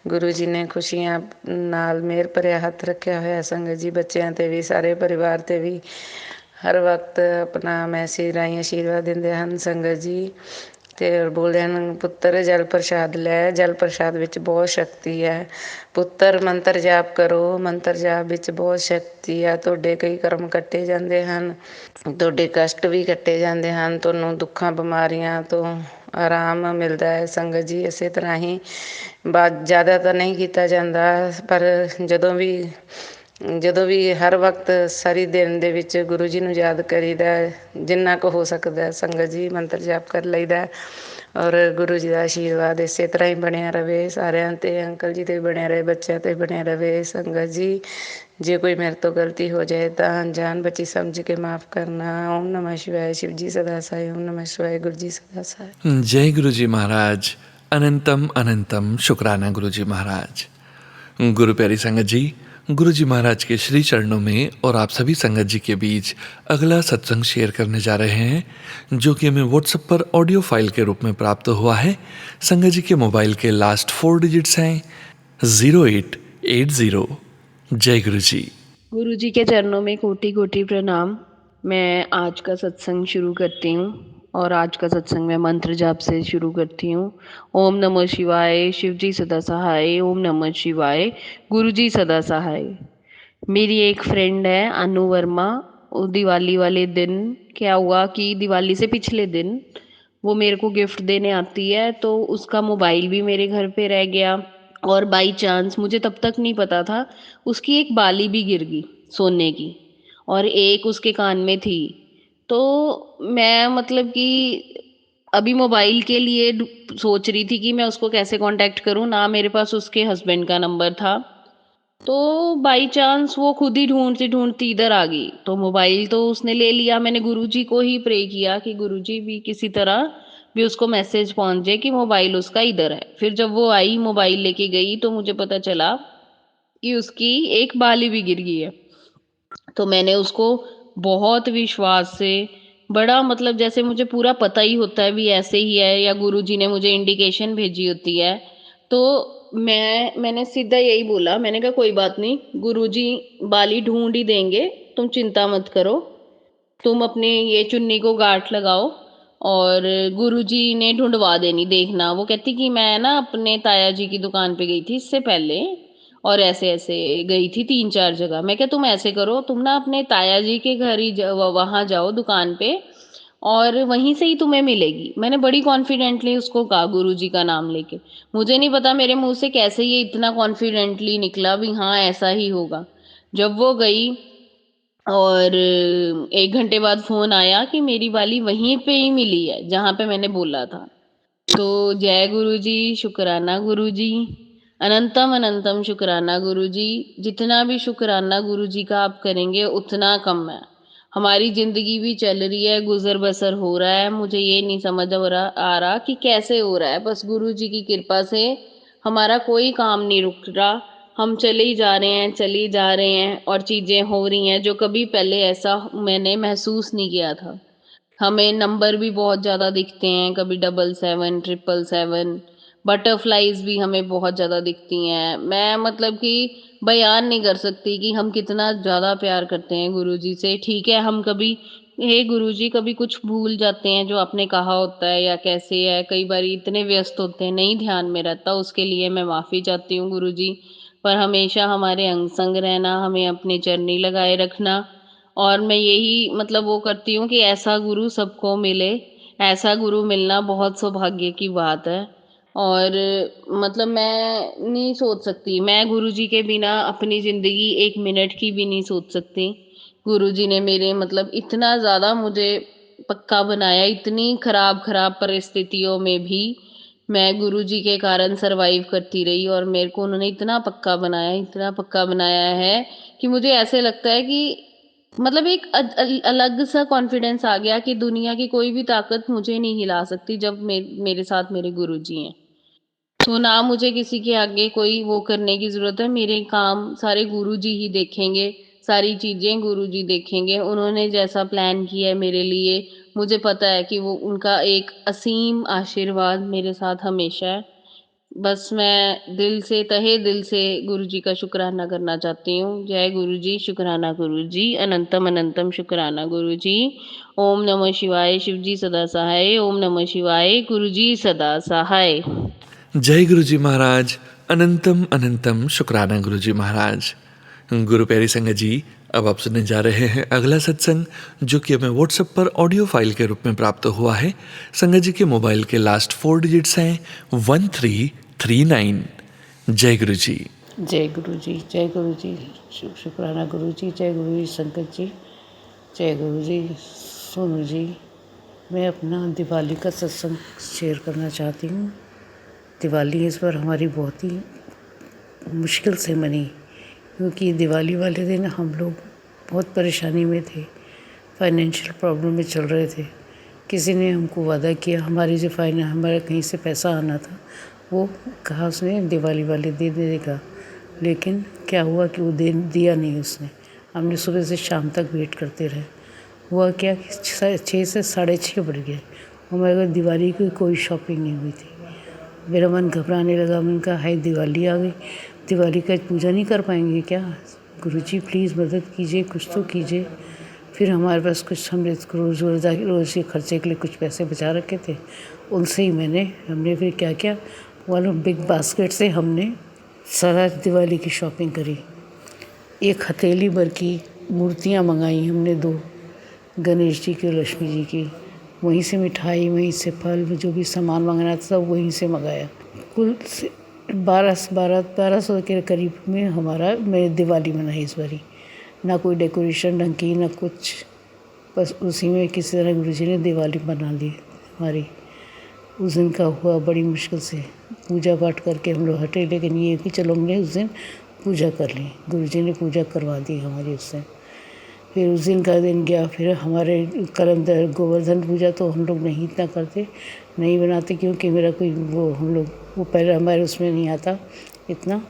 S5: गुरु जी ने खुशियां नाल मेहर भरिया हथ रखा होया संगत जी। बच्चों ते भी सारे परिवार ते भी हर वक्त अपना मैसेज राही आशीर्वाद देंदे हैं संगत जी। ਤੇ ਬੋਲਦੇ ਹਨ ਪੁੱਤਰ ਜਲ ਪ੍ਰਸ਼ਾਦ ਲੈ, ਜਲ ਪ੍ਰਸ਼ਾਦ ਵਿੱਚ ਬਹੁਤ ਸ਼ਕਤੀ ਹੈ। ਪੁੱਤਰ ਮੰਤਰ ਜਾਪ ਕਰੋ, ਮੰਤਰ ਜਾਪ ਵਿੱਚ ਬਹੁਤ ਸ਼ਕਤੀ ਹੈ। ਤੁਹਾਡੇ ਕਈ ਕਰਮ ਕੱਟੇ ਜਾਂਦੇ ਹਨ, ਤੁਹਾਡੇ ਕਸ਼ਟ ਵੀ ਕੱਟੇ ਜਾਂਦੇ ਹਨ, ਤੁਹਾਨੂੰ ਦੁੱਖਾਂ ਬਿਮਾਰੀਆਂ ਤੋਂ ਆਰਾਮ ਮਿਲਦਾ ਹੈ ਸੰਗਤ ਜੀ। ਇਸੇ ਤਰ੍ਹਾਂ ਹੀ ਜ਼ਿਆਦਾ ਤਾਂ ਨਹੀਂ ਕੀਤਾ ਜਾਂਦਾ, ਪਰ ਜਦੋਂ ਵੀ ਹਰ ਵਕਤ ਸਾਰੀ ਦਿਨ ਦੇ ਵਿੱਚ ਗੁਰੂ ਜੀ ਨੂੰ ਯਾਦ ਕਰੀਦਾ, ਜਿੰਨਾ ਕੁ ਹੋ ਸਕਦਾ ਸੰਗਤ ਜੀ ਮੰਤਰ ਜਾਪ ਕਰ ਲਈਦਾ। ਔਰ ਗੁਰੂ ਜੀ ਦਾ ਆਸ਼ੀਰਵਾਦ ਇਸੇ ਤਰ੍ਹਾਂ ਹੀ ਬਣਿਆ ਰਵੇ ਸਾਰਿਆਂ 'ਤੇ, ਅੰਕਲ ਜੀ 'ਤੇ ਬਣਿਆ ਰਹੇ, ਬੱਚਿਆਂ 'ਤੇ ਬਣਿਆ ਰਵੇ ਸੰਗਤ ਜੀ। ਜੇ ਕੋਈ ਮੇਰੇ ਤੋਂ ਗਲਤੀ ਹੋ ਜਾਏ ਤਾਂ ਅਣਜਾਣ ਬੱਚੀ ਸਮਝ ਕੇ ਮਾफ़ ਕਰਨਾ। ओम नमः शिवाय, शिव जी सदा सहाय। ओम नमः शिवाय, गुरु जी सदा सहाय।
S1: जय गुरु जी महाराज, अनंतम अनंतम शुक्राना गुरु जी महाराज। गुरु प्यारी संगत जी, गुरुजी महाराज के श्री चरणों में और आप सभी संगत जी के बीच अगला सत्संग शेयर करने जा रहे हैं, जो कि हमें व्हाट्सएप पर ऑडियो फाइल के रूप में प्राप्त हुआ है। संगत जी के मोबाइल के लास्ट 4 डिजिट्स हैं 0880। जय गुरु जी।
S6: गुरु जी के चरणों में कोटि कोटि प्रणाम। मैं आज का सत्संग शुरू करती हूँ और आज का सत्संग मैं मंत्र जाप से शुरू करती हूँ। ओम नमः शिवाय, शिव जी सदा सहाय। ओम नमः शिवाय, गुरु जी सदा सहाय। मेरी एक फ्रेंड है अनु वर्मा। वो दिवाली वाले दिन क्या हुआ कि दिवाली से पिछले दिन वो मेरे को गिफ्ट देने आती है, तो उसका मोबाइल भी मेरे घर पे रह गया और बाई चांस मुझे तब तक नहीं पता था उसकी एक बाली भी गिर गई सोने की और एक उसके कान में थी। तो मैं मतलब कि अभी मोबाइल के लिए सोच रही थी कि मैं उसको कैसे कांटेक्ट करूं, ना मेरे पास उसके हस्बैंड का नंबर था। तो बाई चांस वो खुद ही ढूंढती ढूंढती इधर आ गई, तो मोबाइल तो उसने ले लिया। मैंने गुरुजी को ही प्रे किया कि गुरुजी भी किसी तरह भी उसको मैसेज पहुंच जाए कि मोबाइल उसका इधर है। फिर जब वो आई मोबाइल लेके गई तो मुझे पता चला कि उसकी एक बाली भी गिर गई है। तो मैंने उसको बहुत विश्वास से, बड़ा मतलब जैसे मुझे पूरा पता ही होता है भी ऐसे ही है या गुरुजी ने मुझे इंडिकेशन भेजी होती है, तो मैंने सीधा यही बोला। मैंने कहा कोई बात नहीं, गुरुजी बाली ढूंढ ही देंगे, तुम चिंता मत करो, तुम अपने ये चुन्नी को गांठ लगाओ और गुरुजी ने ढूंढवा देनी, देखना। वो कहती कि मैं ना अपने ताया जी की दुकान पे गई थी इससे पहले और ऐसे ऐसे गई थी 3-4 जगह। मैं क्या, तुम ऐसे करो, तुम ना अपने ताया जी के घर ही वहां जाओ दुकान पे और वहीं से ही तुम्हें मिलेगी। मैंने बड़ी कॉन्फिडेंटली उसको कहा गुरुजी का नाम लेके। मुझे नहीं पता मेरे मुंह से कैसे ये इतना कॉन्फिडेंटली निकला भी हाँ ऐसा ही होगा। जब वो गई और 1 घंटे बाद फ़ोन आया कि मेरी वाली वहीं पे ही मिली है जहाँ पे मैंने बोला था। तो जय गुरुजी, शुक्राना गुरुजी, अनंतम अनंतम शुक्राना गुरुजी। जितना भी शुक्राना गुरुजी का आप करेंगे उतना कम है। हमारी ज़िंदगी भी चल रही है, गुज़र-बसर हो रहा है। मुझे ये नहीं समझ आ रहा कि कैसे हो रहा है। बस गुरुजी की कृपा से हमारा कोई काम नहीं रुक रहा। हम चले ही जा रहे हैं, चले ही जा रहे हैं और चीज़ें हो रही हैं जो कभी पहले ऐसा मैंने महसूस नहीं किया था। हमें नंबर भी बहुत ज़्यादा दिखते हैं, कभी 77, 777, बटरफ्लाइज भी हमें बहुत ज़्यादा दिखती हैं। मैं मतलब कि बयान नहीं कर सकती कि हम कितना ज़्यादा प्यार करते हैं गुरुजी से। ठीक है, हम कभी हे गुरुजी कभी कुछ भूल जाते हैं जो आपने कहा होता है या कैसे है, कई बार इतने व्यस्त होते हैं नहीं ध्यान में रहता, उसके लिए मैं माफ़ी चाहती हूँ गुरुजी। पर हमेशा हमारे अंग संग रहना, हमें अपने चरनी लगाए रखना और मैं यही मतलब वो करती हूँ कि ऐसा गुरु सबको मिले। ऐसा गुरु मिलना बहुत सौभाग्य की बात है और मतलब मैं नहीं सोच सकती, मैं गुरुजी के बिना अपनी ज़िंदगी 1 मिनट की भी नहीं सोच सकती। गुरुजी ने मेरे मतलब इतना ज़्यादा मुझे पक्का बनाया, इतनी खराब परिस्थितियों में भी मैं गुरुजी के कारण सर्वाइव करती रही और मेरे को उन्होंने इतना पक्का बनाया है कि मुझे ऐसे लगता है कि मतलब एक अलग सा कॉन्फिडेंस आ गया कि दुनिया की कोई भी ताकत मुझे नहीं हिला सकती जब मेरे साथ मेरे गुरुजी हैं। तो ना मुझे किसी के आगे कोई वो करने की ज़रूरत है, मेरे काम सारे गुरुजी ही देखेंगे, सारी चीज़ें गुरुजी देखेंगे। उन्होंने जैसा प्लान किया है मेरे लिए, मुझे पता है कि वो उनका एक असीम आशीर्वाद मेरे साथ हमेशा है। बस मैं दिल से, तहे दिल से गुरुजी का शुक्राना करना चाहती हूँ। जय गुरुजी, शुक्राना गुरुजी, अनंतम अनंतम शुक्राना गुरुजी। ओम नमः शिवाय, शिव जी सदा सहाय। ओम नमः शिवाय, गुरुजी सदा सहाय।
S1: जय गुरुजी महाराज, अनंतम अनंतम शुक्राना गुरुजी महाराज। गुरु प्यारी संगत जी, अब आप सुनने जा रहे हैं अगला सत्संग, जो कि हमें व्हाट्सएप पर ऑडियो फाइल के रूप में प्राप्त हुआ है। संगत जी के मोबाइल के लास्ट 4 डिजिट्स हैं 1339। जय गुरु जी।
S7: जय गुरु जी, जय गुरु जी, शुक्राना गुरु जी, जय गुरु जी संगत जी, जय गुरु जी। सोनू जी, मैं अपना दिवाली का सत्संग शेयर करना चाहती हूँ। दिवाली इस बार हमारी बहुत ही मुश्किल से मनी, क्योंकि दिवाली वाले दिन हम लोग बहुत परेशानी में थे, फाइनेंशियल प्रॉब्लम में चल रहे थे। किसी ने हमको वादा किया, हमारा कहीं से पैसा आना था, वो कहा उसने दिवाली वाले दे देगा। लेकिन क्या हुआ कि वो दिया नहीं उसने। हमने सुबह से शाम तक वेट करते रहे। हुआ क्या कि 6 से 6:30 बढ़ गए और मेरे को दिवाली की कोई शॉपिंग नहीं हुई थी। मेरा मन घबराने लगा। मैंने कहा हाय दिवाली आ गई, दिवाली का पूजा नहीं कर पाएंगे क्या? गुरुजी प्लीज़ मदद कीजिए, कुछ तो कीजिए। फिर हमारे पास कुछ हमने रोज़ के खर्चे के लिए कुछ पैसे बचा रखे थे, उनसे ही हमने फिर क्या किया, वालों बिग बास्केट से हमने सारा दिवाली की शॉपिंग करी। एक हथेली भर की मूर्तियाँ मंगाई हमने 2, गणेश जी की और लक्ष्मी जी की। वहीं से मिठाई, वहीं से फल, जो भी सामान मंगाना था सब वहीं से मंगाया। कुल 1200 के करीब में मेरी दिवाली मनाई इस बारी। ना कोई डेकोरेशन ढंग की, ना कुछ, बस उसी में किसी तरह गुरुजी ने दिवाली बना ली हमारी। उस दिन का हुआ बड़ी मुश्किल से पूजा पाठ करके हम लोग हटे, लेकिन ये कि चलो हमने उस दिन पूजा कर ली। गुरुजी ने पूजा करवा दी हमारी उससे। फिर उस दिन का दिन गया। फिर हमारे कलंदर गोवर्धन पूजा तो हम लोग नहीं इतना करते, नहीं बनाते, क्योंकि मेरा कोई वो पहले हमारे उसमें नहीं आता इतना।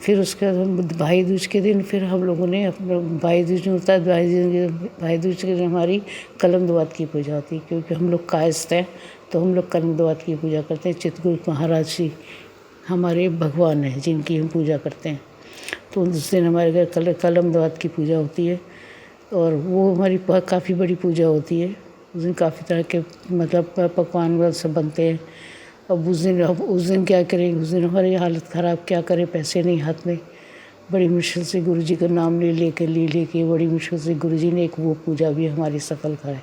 S7: फिर उसके बाद भाई दूज के दिन फिर हम लोगों ने अपना भाई दूज होता है, भाई दूज के दिन हमारी कलमदवात की पूजा होती है, क्योंकि हम लोग कायस्थ हैं तो हम लोग कलमदवात की पूजा करते हैं। चित्रगुप्त महाराज जी हमारे भगवान हैं जिनकी हम पूजा करते हैं। तो उस दिन हमारे घर कलमदवात की पूजा होती है और वो हमारी काफ़ी बड़ी पूजा होती है। उस दिन काफ़ी तरह के मतलब पकवान वगैरह सब बनते हैं। अब उस दिन क्या करें, उस दिन हमारी हालत ख़राब, क्या करें, पैसे नहीं हाथ में। बड़ी मुश्किल से गुरुजी का नाम लेके बड़ी मुश्किल से गुरुजी ने एक वो पूजा भी हमारी सफल कराई।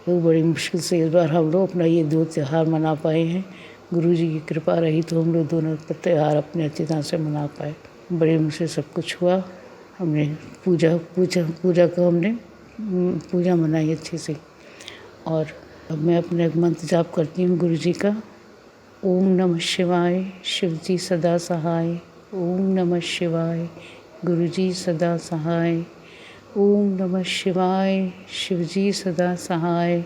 S7: तो बड़ी मुश्किल से इस बार हम लोग अपना ये 2 त्यौहार मना पाए हैं। गुरुजी की कृपा रही तो हम लोग दोनों त्यौहार अपने अच्छी तरह से मना पाए। बड़ी मुश्किल सब कुछ हुआ। हमने पूजा मनाई अच्छे से। और अब मैं अपने मंत्र जाप करती हूँ गुरुजी का। ओम नमः शिवाय, शिवजी सदा सहाय। ओम नमः शिवाय, गुरुजी सदा सहाय। ओम नमः शिवाय, शिवजी सदा सहाय।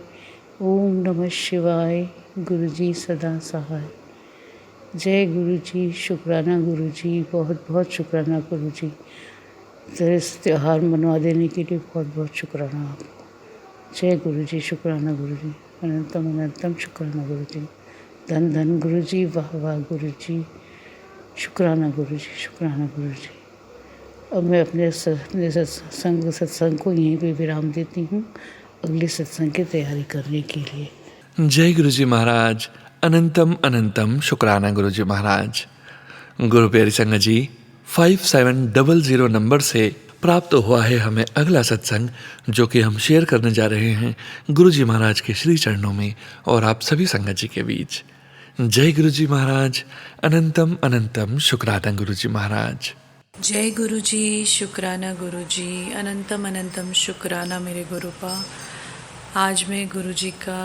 S7: ओम नमः शिवाय, गुरुजी सदा सहाय। जय गुरुजी, शुक्राना गुरुजी, बहुत बहुत शुक्राना गुरुजी। इस त्यौहार मनवा देने के लिए बहुत बहुत शुक्राना आपको। जय गुरुजी, शुक्राना गुरुजी, अनंतम अनंतम शुक्राना गुरुजी। धन धन गुरुजी, वाह वाह गुरुजी, शुक्राना गुरुजी, शुक्राना गुरुजी। अब मैं अपने सत्संग को यहीं पे विराम देती हूँ, अगले सत्संग की तैयारी करने के लिए।
S1: जय गुरुजी महाराज, अनंतम अनंतम शुक्राना गुरुजी महाराज। गुरु प्यारी संगत जी, 5700 नंबर से प्राप्त हुआ है हमें अगला सत्संग, जो कि हम शेयर करने जा रहे हैं गुरुजी महाराज के श्री चरणों में और आप सभी संगत जी के बीच। जय गुरुजी महाराज, अनंतम अनंतम शुक्राना गुरुजी महाराज।
S8: जय गुरुजी, शुक्राना गुरुजी, अनंतम अनंतम शुक्राना मेरे गुरुपा। आज मैं गुरुजी का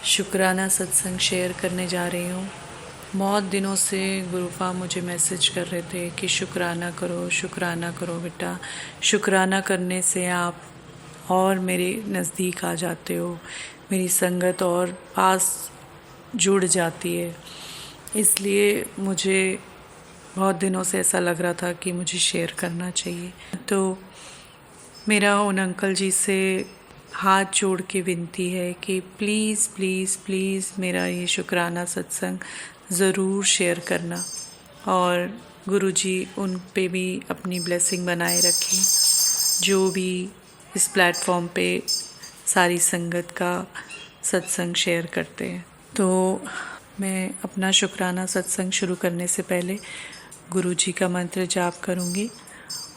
S8: शुक्राना सत्संग शेयर करने जा रही हूँ। बहुत दिनों से गुरुपा मुझे मैसेज कर रहे थे कि शुक्राना करो बेटा, शुक्राना करने से आप और मेरे नज़दीक आ जाते हो, मेरी संगत और पास जुड़ जाती है। इसलिए मुझे बहुत दिनों से ऐसा लग रहा था कि मुझे शेयर करना चाहिए। तो मेरा उन अंकल जी से हाथ जोड़ के विनती है कि प्लीज़ प्लीज़ प्लीज़ मेरा ये शुक्राना सत्संग ज़रूर शेयर करना, और गुरुजी उन पे भी अपनी ब्लेसिंग बनाए रखें, जो भी इस प्लेटफॉर्म पे सारी संगत का सत्संग शेयर करते हैं। तो मैं अपना शुक्राना सत्संग शुरू करने से पहले गुरुजी का मंत्र जाप करूँगी।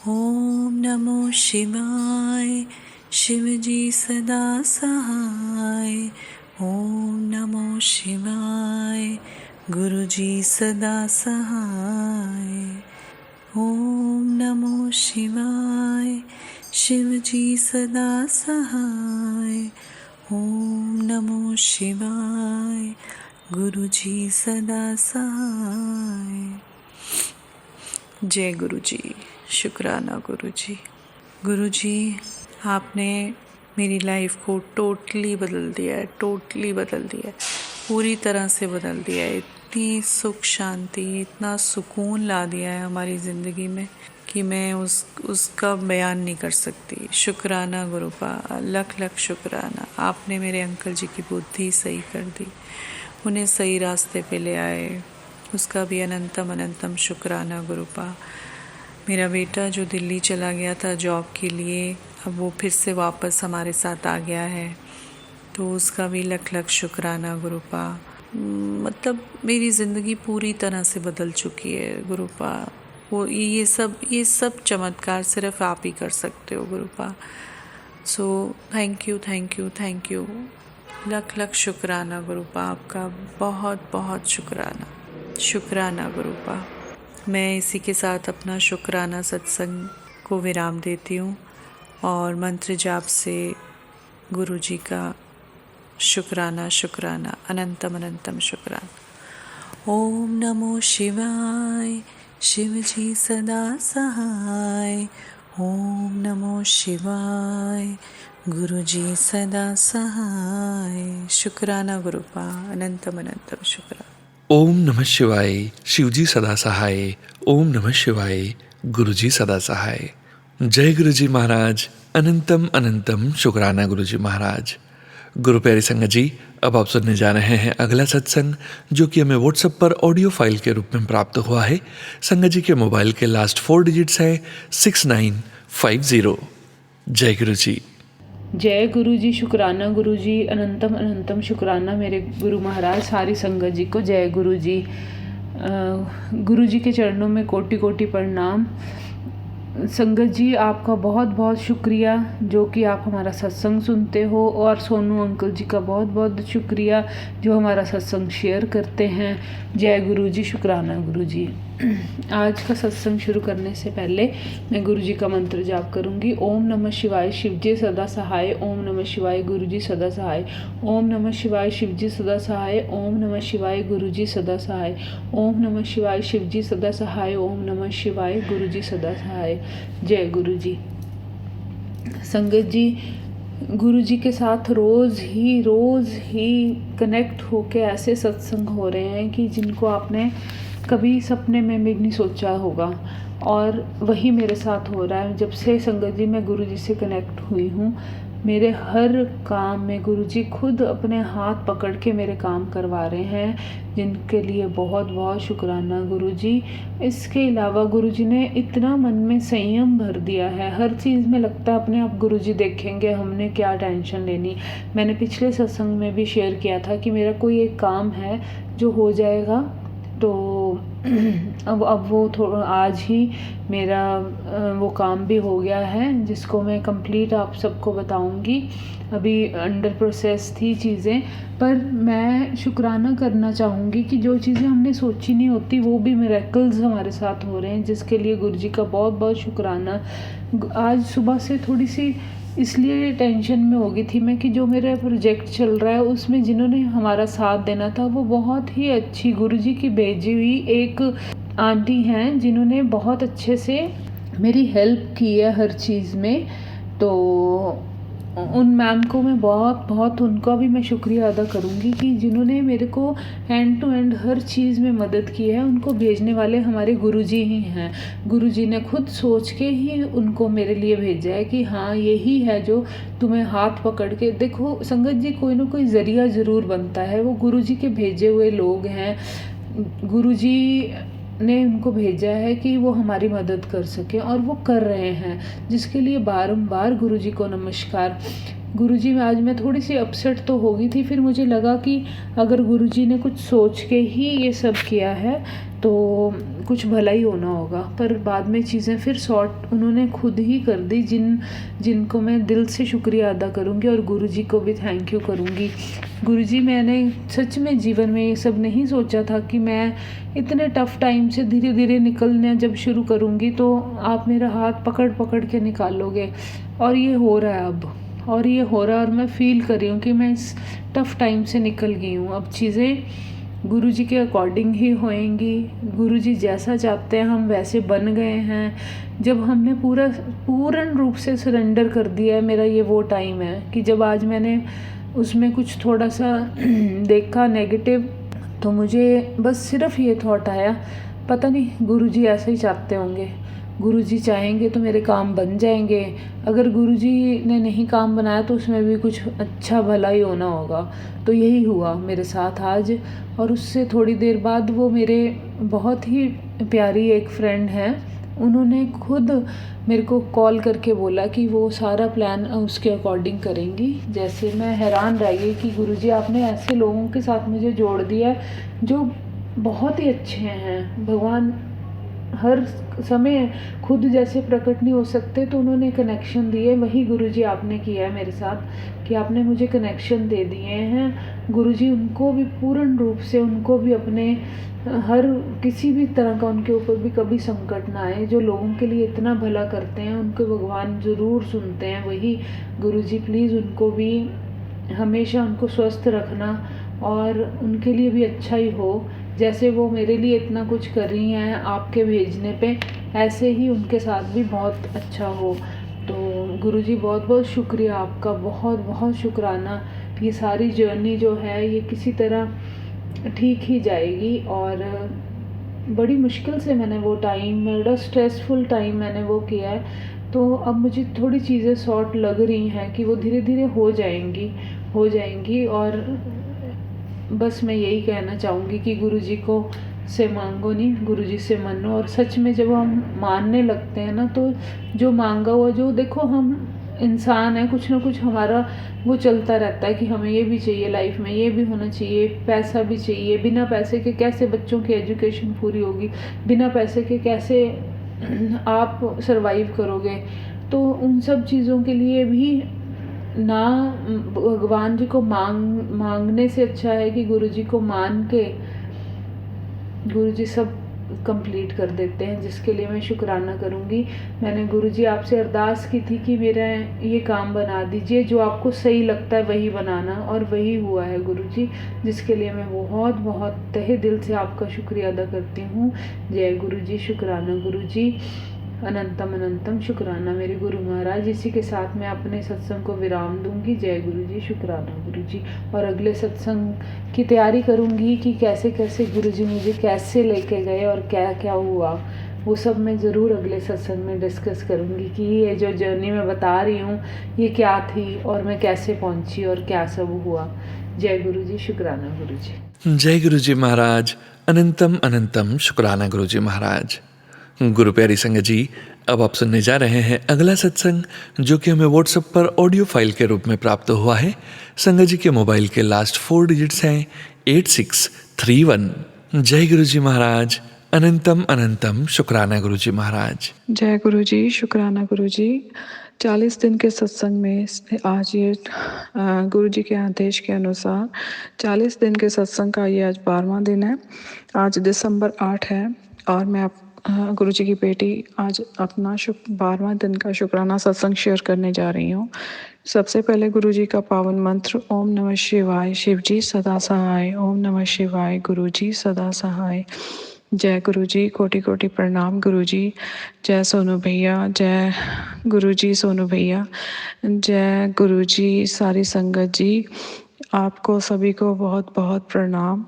S8: ओम नमो शिवाय, शिवजी सदा सहाय। ओम नमो शिवाय, गुरुजी सदा सहाय। ओम नमो शिवाय, शिवजी सदा सहाय। ओम नमो शिवाय, गुरुजी सदा सहाय। जय गुरुजी, शुक्राना गुरुजी। गुरुजी, आपने मेरी लाइफ को टोटली बदल दिया है। पूरी तरह से बदल दिया है। इतनी सुख शांति, इतना सुकून ला दिया है हमारी ज़िंदगी में कि मैं उसका बयान नहीं कर सकती। शुक्राना गुरुपा, लख लख शुक्राना। आपने मेरे अंकल जी की बुद्धि सही कर दी, उन्हें सही रास्ते पे ले आए, उसका भी अनंतम अनंतम शुक्राना गुरुपा। मेरा बेटा जो दिल्ली चला गया था जॉब के लिए, अब वो फिर से वापस हमारे साथ आ गया है, तो उसका भी लख लख शुक्राना गुरुपा। मतलब मेरी ज़िंदगी पूरी तरह से बदल चुकी है गुरुपा। वो ये सब चमत्कार सिर्फ आप ही कर सकते हो गुरुपा। So thank you thank you thank you, लख लख शुक्राना गुरुपा। आपका बहुत बहुत शुक्राना, शुक्राना गुरुपा। मैं इसी के साथ अपना शुक्राना सत्संग को विराम देती हूँ और मंत्र जाप से गुरु जी का शुक्राना शुक्राना अनंतम अनंतम शुक्राना। ओम नमो शिवाय, शिव जी सदा सहाय। ओम नमो शिवाय, गुरु जी सदा सहाय। शुक्राना गुरुपा, अनंतम अनंतम शुक्राना।
S1: ओम नमः शिवाय, शिवजी सदा सहाय। ओम नमः शिवाय, गुरुजी सदा सहाय। जय गुरुजी महाराज, अनंतम अनंतम शुक्राना गुरुजी महाराज। गुरु प्यारी संगत जी, अब आप सुनने जा रहे हैं अगला सत्संग, जो कि हमें व्हाट्सएप पर ऑडियो फाइल के रूप में प्राप्त हुआ है। संगत जी के मोबाइल के लास्ट 4 डिजिट्स है 6950। जय गुरु जी।
S3: जय गुरु जी, शुक्राना गुरु जी, अनंतम अनंतम शुक्राना मेरे गुरु महाराज। सारी संगत जी को जय गुरु जी। गुरु जी के चरणों में कोटि कोटि प्रणाम। संगत जी, आपका बहुत बहुत शुक्रिया जो कि आप हमारा सत्संग सुनते हो, और सोनू अंकल जी का बहुत बहुत शुक्रिया जो हमारा सत्संग शेयर करते हैं। जय गुरु जी, शुक्राना गुरु जी। आज का सत्संग शुरू करने से पहले मैं गुरु जी का मंत्र जाप करूंगी। ओम नमः शिवाय, शिव जी सदा सहाय। ओम नमः शिवाय, गुरु जी सदा सहाय। ओम नमः शिवाय, शिव जी सदा सहाय। ओम नमः शिवाय, गुरु जी सदा सहाय। ओम नमः शिवाय, शिव जी सदा सहाय। ओम नमः शिवाय, गुरु जी सदा सहाय। जय गुरु जी। संगत जी, गुरु जी के साथ रोज़ ही कनेक्ट होके ऐसे सत्संग हो रहे हैं कि जिनको आपने कभी सपने में भी नहीं सोचा होगा, और वही मेरे साथ हो रहा है। जब से संगत जी मैं गुरु जी से कनेक्ट हुई हूँ, मेरे हर काम में गुरु जी खुद अपने हाथ पकड़ के मेरे काम करवा रहे हैं, जिनके लिए बहुत बहुत शुक्राना गुरु जी। इसके अलावा गुरु जी ने इतना मन में संयम भर दिया है, हर चीज़ में लगता है अपने आप गुरु जी देखेंगे, हमने क्या टेंशन लेनी। मैंने पिछले सत्संग में भी शेयर किया था कि मेरा कोई एक काम है जो हो जाएगा, तो अब वो थोड़ा आज ही मेरा वो काम भी हो गया है, जिसको मैं कंप्लीट आप सबको बताऊंगी। अभी अंडर प्रोसेस थी चीज़ें, पर मैं शुक्राना करना चाहूँगी कि जो चीज़ें हमने सोची नहीं होती वो भी मिरेकल्स हमारे साथ हो रहे हैं, जिसके लिए गुरु जी का बहुत बहुत शुक्राना। आज सुबह से थोड़ी सी इसलिए टेंशन में हो गई थी मैं कि जो मेरा प्रोजेक्ट चल रहा है उसमें जिन्होंने हमारा साथ देना था वो बहुत ही अच्छी गुरु जी की भेजी हुई एक आंटी हैं, जिन्होंने बहुत अच्छे से मेरी हेल्प की है हर चीज़ में। तो उन मैम को मैं बहुत उनका भी मैं शुक्रिया अदा करूँगी कि जिन्होंने मेरे को एंड टू एंड हर चीज़ में मदद की है। उनको भेजने वाले हमारे गुरुजी ही हैं। गुरुजी ने खुद सोच के ही उनको मेरे लिए भेजा है कि हाँ यही है जो तुम्हें हाथ पकड़ के देखो। संगत जी, कोई ना कोई ज़रिया ज़रूर बनता है, वो गुरुजी के भेजे हुए लोग हैं। गुरुजी ने उनको भेजा है कि वो हमारी मदद कर सकें, और वो कर रहे हैं, जिसके लिए बारंबार गुरुजी को नमस्कार। गुरुजी में आज मैं थोड़ी सी अपसेट तो हो गई थी, फिर मुझे लगा कि अगर गुरुजी ने कुछ सोच के ही ये सब किया है तो कुछ भला ही होना होगा। पर बाद में चीज़ें फिर सॉर्ट उन्होंने खुद ही कर दी, जिनको मैं दिल से शुक्रिया अदा करूँगी, और गुरुजी को भी थैंक यू करूँगी। गुरुजी, मैंने सच में जीवन में ये सब नहीं सोचा था कि मैं इतने टफ़ टाइम से धीरे धीरे निकलना जब शुरू करूँगी तो आप मेरा हाथ पकड़ के निकालोगे, और ये हो रहा है अब, और ये हो रहा है, और मैं फ़ील कर रही हूँ कि मैं इस टफ़ टाइम से निकल गई हूँ। अब चीज़ें गुरुजी के अकॉर्डिंग ही होएंगी। गुरुजी जैसा चाहते हैं हम वैसे बन गए हैं। जब हमने पूर्ण रूप से सरेंडर कर दिया है, मेरा ये वो टाइम है कि जब आज मैंने उसमें कुछ थोड़ा सा देखा नेगेटिव, तो मुझे बस सिर्फ ये थॉट आया, पता नहीं गुरुजी ऐसे ही चाहते होंगे, गुरुजी चाहेंगे तो मेरे काम बन जाएंगे, अगर गुरुजी ने नहीं काम बनाया तो उसमें भी कुछ अच्छा भला ही होना होगा। तो यही हुआ मेरे साथ आज। और उससे थोड़ी देर बाद वो मेरे बहुत ही प्यारी एक फ्रेंड हैं, उन्होंने खुद मेरे को कॉल करके बोला कि वो सारा प्लान उसके अकॉर्डिंग करेंगी। जैसे मैं हैरान रह गई कि गुरुजी आपने ऐसे लोगों के साथ मुझे जोड़ दिया है जो बहुत ही अच्छे हैं। भगवान हर समय खुद जैसे प्रकट नहीं हो सकते, तो उन्होंने कनेक्शन दिए, वही गुरुजी आपने किया है मेरे साथ कि आपने मुझे कनेक्शन दे दिए हैं। गुरुजी उनको भी पूर्ण रूप से, उनको भी अपने हर किसी भी तरह का उनके ऊपर भी कभी संकट ना आए। जो लोगों के लिए इतना भला करते हैं उनको भगवान ज़रूर सुनते हैं। वही गुरुजी प्लीज़ उनको भी हमेशा उनको स्वस्थ रखना और उनके लिए भी अच्छा ही हो। जैसे वो मेरे लिए इतना कुछ कर रही हैं आपके भेजने पे, ऐसे ही उनके साथ भी बहुत अच्छा हो। तो गुरुजी बहुत बहुत शुक्रिया आपका, बहुत बहुत शुक्राना। ये सारी जर्नी जो है ये किसी तरह ठीक ही जाएगी। और बड़ी मुश्किल से मैंने वो टाइम, बड़ा स्ट्रेसफुल टाइम मैंने वो किया है। तो अब मुझे थोड़ी चीज़ें सॉर्ट लग रही हैं कि वो धीरे धीरे हो जाएंगी। और बस मैं यही कहना चाहूँगी कि गुरुजी को से मांगो नहीं, गुरुजी से मानो। और सच में जब हम मानने लगते हैं ना, तो जो मांगा हुआ, जो देखो हम इंसान है, कुछ ना कुछ हमारा वो चलता रहता है कि हमें ये भी चाहिए लाइफ में, ये भी होना चाहिए, पैसा भी चाहिए। बिना पैसे के कैसे बच्चों की एजुकेशन पूरी होगी, बिना पैसे के कैसे आप सरवाइव करोगे। तो उन सब चीज़ों के लिए भी ना भगवान जी को मांगने से अच्छा है कि गुरुजी को मान के गुरुजी सब कंप्लीट कर देते हैं, जिसके लिए मैं शुक्राना करूँगी। मैंने गुरुजी आपसे अरदास की थी कि मेरा ये काम बना दीजिए, जो आपको सही लगता है वही बनाना, और वही हुआ है गुरुजी, जिसके लिए मैं बहुत बहुत तहे दिल से आपका शुक्रिया अदा करती हूँ। जय गुरुजी, शुक्राना गुरुजी, अनंतम अनंतम शुक्राना मेरे गुरु महाराज। इसी के साथ मैं अपने सत्संग को विराम दूंगी। जय गुरुजी, शुक्राना गुरुजी। और अगले सत्संग की तैयारी करूंगी कि कैसे कैसे गुरुजी मुझे कैसे लेके गए और क्या क्या हुआ, वो सब मैं ज़रूर अगले सत्संग में डिस्कस करूंगी कि ये जो जर्नी मैं बता रही हूँ ये क्या थी और मैं कैसे पहुँची और क्या सब हुआ। जय गुरुजी, शुक्राना गुरुजी।
S1: जय गुरुजी महाराज, अनंतम अनंतम शुक्राना गुरुजी महाराज। गुरु प्यारी संगत जी, अब आप सुनने जा रहे हैं अगला सत्संग, जो कि हमें व्हाट्सएप पर ऑडियो फाइल के रूप में प्राप्त हुआ है। संगत जी के मोबाइल के लास्ट 4 डिजिट्स हैं 8631। जय गुरुजी महाराज, अनंतम अनंतम शुक्राना गुरुजी महाराज।
S9: जय गुरुजी, शुक्राना गुरुजी। 40 दिन के सत्संग में आज ये गुरुजी के आदेश के अनुसार 40 दिन के सत्संग का ये आज 12वां दिन है। आज दिसंबर 8 है और मैं गुरुजी की बेटी आज अपना 12वां दिन का शुक्राना सत्संग शेयर करने जा रही हूँ। सबसे पहले गुरुजी का पावन मंत्र, ओम नमः शिवाय, शिवजी सदा सहाय। ओम नमः शिवाय, गुरुजी सदा सहाय। जय गुरुजी, कोटि कोटि प्रणाम गुरुजी। जय सोनू भैया, जय गुरुजी सोनू भैया, जय गुरुजी सारी संगत जी, आपको सभी को बहुत बहुत प्रणाम।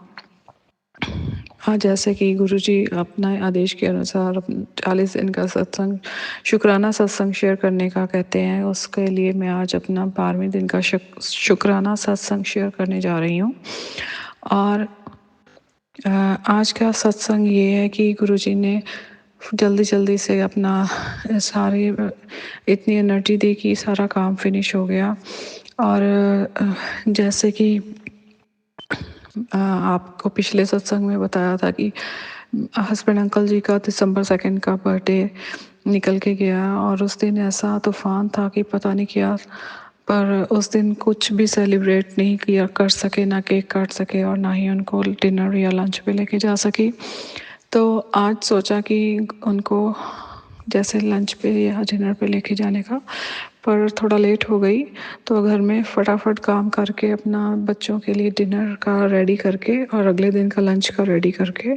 S9: हाँ, जैसे कि गुरुजी अपना आदेश के अनुसार 40 दिन का सत्संग, शुक्राना सत्संग शेयर करने का कहते हैं, उसके लिए मैं आज अपना 12वें दिन का शुक्राना सत्संग शेयर करने जा रही हूँ। और आज का सत्संग ये है कि गुरुजी ने जल्दी जल्दी से अपना सारे इतनी एनर्जी दी कि सारा काम फिनिश हो गया। और जैसे कि आपको पिछले सत्संग में बताया था कि हस्बैंड अंकल जी का दिसंबर 2 का बर्थडे निकल के गया, और उस दिन ऐसा तूफान था कि पता नहीं क्या, पर उस दिन कुछ भी सेलिब्रेट नहीं किया कर सके, ना केक काट सके और ना ही उनको डिनर या लंच पे लेके जा सकी। तो आज सोचा कि उनको जैसे लंच पे या डिनर पे लेके जाने का, पर थोड़ा लेट हो गई, तो घर में फटाफट काम करके अपना बच्चों के लिए डिनर का रेडी करके और अगले दिन का लंच का रेडी करके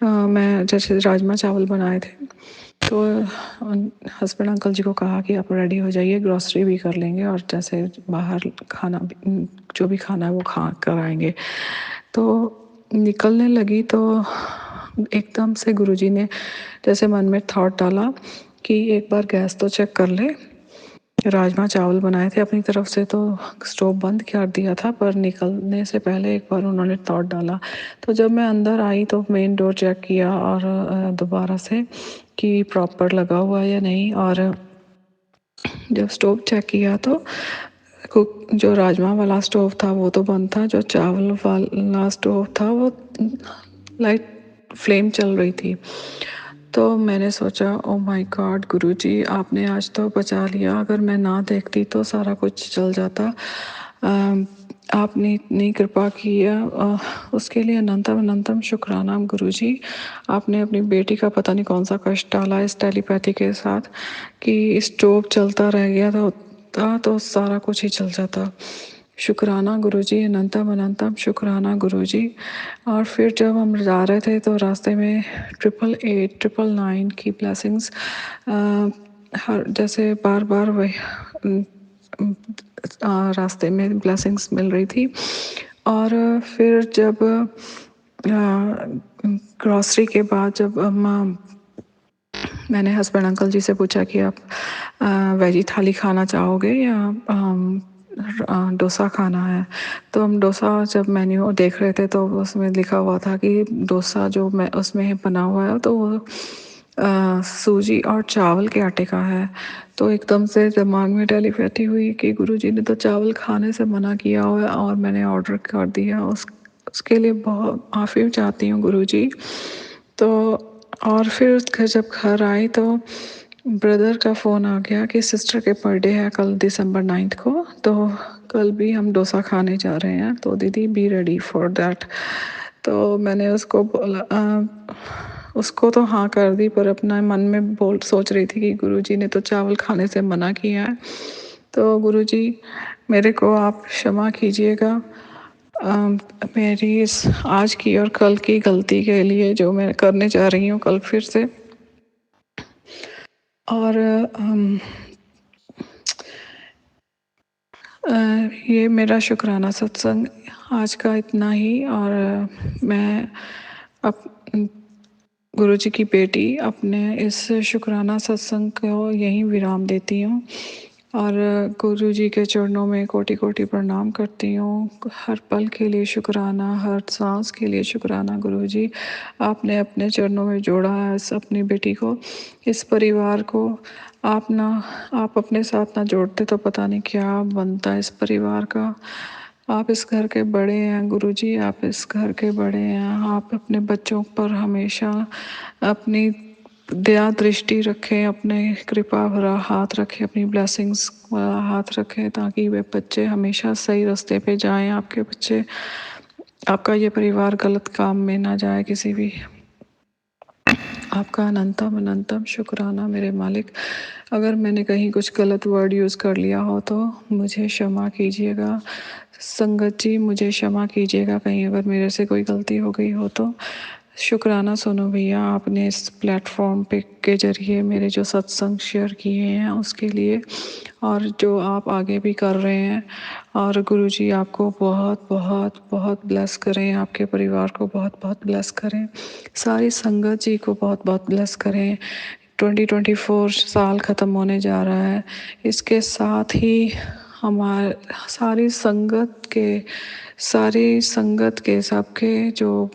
S9: मैं जैसे राजमा चावल बनाए थे, तो हस्बैंड अंकल जी को कहा कि आप रेडी हो जाइए, ग्रॉसरी भी कर लेंगे और जैसे बाहर खाना भी जो भी खाना है वो खा कर आएंगे। तो निकलने लगी तो एकदम से गुरुजी ने जैसे मन में थॉट डाला कि एक बार गैस तो चेक कर ले। राजमा चावल बनाए थे अपनी तरफ से, तो स्टोव बंद कर दिया था, पर निकलने से पहले एक बार उन्होंने थॉट डाला। तो जब मैं अंदर आई तो मेन डोर चेक किया और दोबारा से कि प्रॉपर लगा हुआ है या नहीं, और जब स्टोव चेक किया तो कुक जो राजमा वाला स्टोव था वो तो बंद था, जो चावल वाला स्टोव था वो लाइट फ्लेम चल रही थी। तो मैंने सोचा ओ माय गॉड गुरुजी, आपने आज तो बचा लिया, अगर मैं ना देखती तो सारा कुछ चल जाता। आपने इतनी कृपा की है, उसके लिए अनंतम अनंतम शुक्राना गुरुजी। आपने अपनी बेटी का पता नहीं कौन सा कष्ट डाला इस टेलीपैथी के साथ कि स्टोव चलता रह गया तो सारा कुछ ही चल जाता। शुक्राना गुरुजी, अनंतम अनंतम शुक्राना गुरुजी। और फिर जब हम जा रहे थे तो रास्ते में 888 999 की ब्लेसिंग्स हर जैसे बार बार वही रास्ते में ब्लेसिंग्स मिल रही थी। और फिर जब ग्रॉसरी के बाद जब मैंने हस्बैंड अंकल जी से पूछा कि आप वेजी थाली खाना चाहोगे या डोसा खाना है, तो हम डोसा जब मेन्यू देख रहे थे तो उसमें लिखा हुआ था कि डोसा जो मैं उसमें बना हुआ है तो वो सूजी और चावल के आटे का है। तो एकदम से दिमाग में टेलीपैथी हुई कि गुरुजी ने तो चावल खाने से मना किया हुआ है और मैंने ऑर्डर कर दिया। उसके लिए बहुत माफ़ी चाहती हूँ गुरुजी। तो और फिर जब घर आई तो ब्रदर का फ़ोन आ गया कि सिस्टर के बर्थडे है कल December 9 को, तो कल भी हम डोसा खाने जा रहे हैं, तो दीदी बी रेडी फॉर दैट। तो मैंने उसको बोला उसको तो हाँ कर दी, पर अपना मन में सोच रही थी कि गुरुजी ने तो चावल खाने से मना किया है। तो गुरुजी मेरे को आप क्षमा कीजिएगा मेरी इस आज की और कल की गलती के लिए जो मैं करने जा रही हूँ कल फिर से। और ये मेरा शुक्राना सत्संग आज का इतना ही। और मैं गुरुजी की बेटी अपने इस शुक्राना सत्संग को यहीं विराम देती हूँ और गुरुजी के चरणों में कोटि कोटि प्रणाम करती हूँ। हर पल के लिए शुक्राना, हर सांस के लिए शुक्राना गुरुजी। आपने अपने चरणों में जोड़ा है इस अपनी बेटी को, इस परिवार को। आप अपने साथ ना जोड़ते तो पता नहीं क्या बनता इस परिवार का। आप इस घर के बड़े हैं गुरुजी, आप इस घर के बड़े हैं। आप अपने बच्चों पर हमेशा अपनी दया दृष्टि रखें, अपने कृपा भरा हाथ रखें, अपनी ब्लेसिंग्स वाला हाथ रखें, ताकि वे बच्चे हमेशा सही रास्ते पे जाएं। आपके बच्चे, आपका ये परिवार गलत काम में ना जाए किसी भी। आपका अनंतम अनंतम शुक्राना मेरे मालिक। अगर मैंने कहीं कुछ गलत वर्ड यूज़ कर लिया हो तो मुझे क्षमा कीजिएगा। संगत जी मुझे क्षमा कीजिएगा कहीं अगर मेरे से कोई गलती हो गई हो तो। शुक्राना सोनू भैया, आपने इस प्लेटफॉर्म पे के ज़रिए मेरे जो सत्संग शेयर किए हैं उसके लिए, और जो आप आगे भी कर रहे हैं। और गुरुजी आपको बहुत बहुत बहुत ब्लेस करें, आपके परिवार को बहुत बहुत ब्लेस करें, सारी संगत जी को बहुत बहुत ब्लेस करें। 2024 साल ख़त्म होने जा रहा है, इसके साथ ही हमारे सारी संगत के सबके जो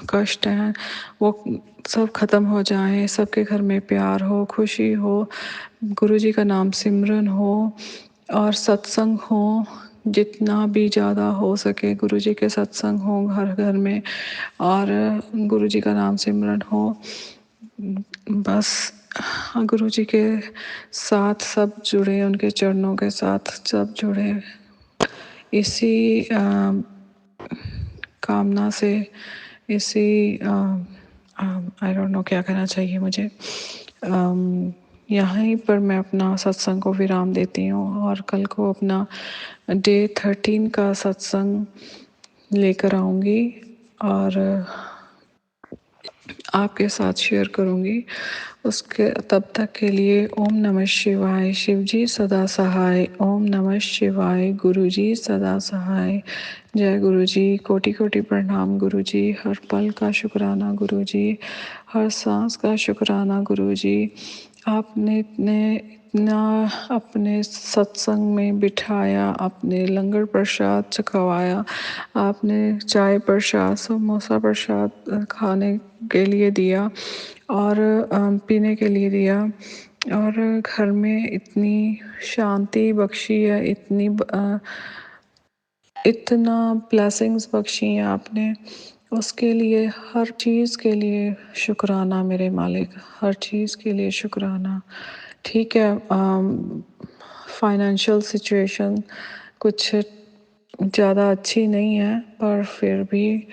S9: कष्ट हैं वो सब ख़त्म हो जाएं, सबके घर में प्यार हो, खुशी हो, गुरुजी का नाम सिमरन हो और सत्संग हो, जितना भी ज़्यादा हो सके गुरुजी के सत्संग हो घर घर में, और गुरुजी का नाम सिमरन हो। बस गुरुजी के साथ सब जुड़े, उनके चरणों के साथ सब जुड़े, इसी कामना से, इसी आई डोंट नो क्या कहना चाहिए मुझे। यहीं पर मैं अपना सत्संग को विराम देती हूँ और कल को अपना डे 13 का सत्संग लेकर आऊँगी और आपके साथ शेयर करूँगी। उसके तब तक के लिए ओम नमः शिवाय, शिव जी सदा सहाय। ओम नमः शिवाय, गुरु जी सदा सहाय। जय गुरु जी, कोटि कोटि प्रणाम गुरु जी। हर पल का शुक्राना गुरु जी, हर सांस का शुक्राना गुरु जी। आपने इतना अपने सत्संग में बिठाया, आपने लंगर प्रसाद चखवाया, आपने चाय प्रसाद, समोसा प्रसाद खाने के लिए दिया और पीने के लिए दिया और घर में इतनी शांति बख्शी है, इतना ब्लेसिंग्स बख्शी हैं आपने। उसके लिए, हर चीज़ के लिए शुक्राना मेरे मालिक, हर चीज़ के लिए शुक्राना। ठीक है, फाइनेंशियल सिचुएशन कुछ ज़्यादा अच्छी नहीं है, पर फिर भी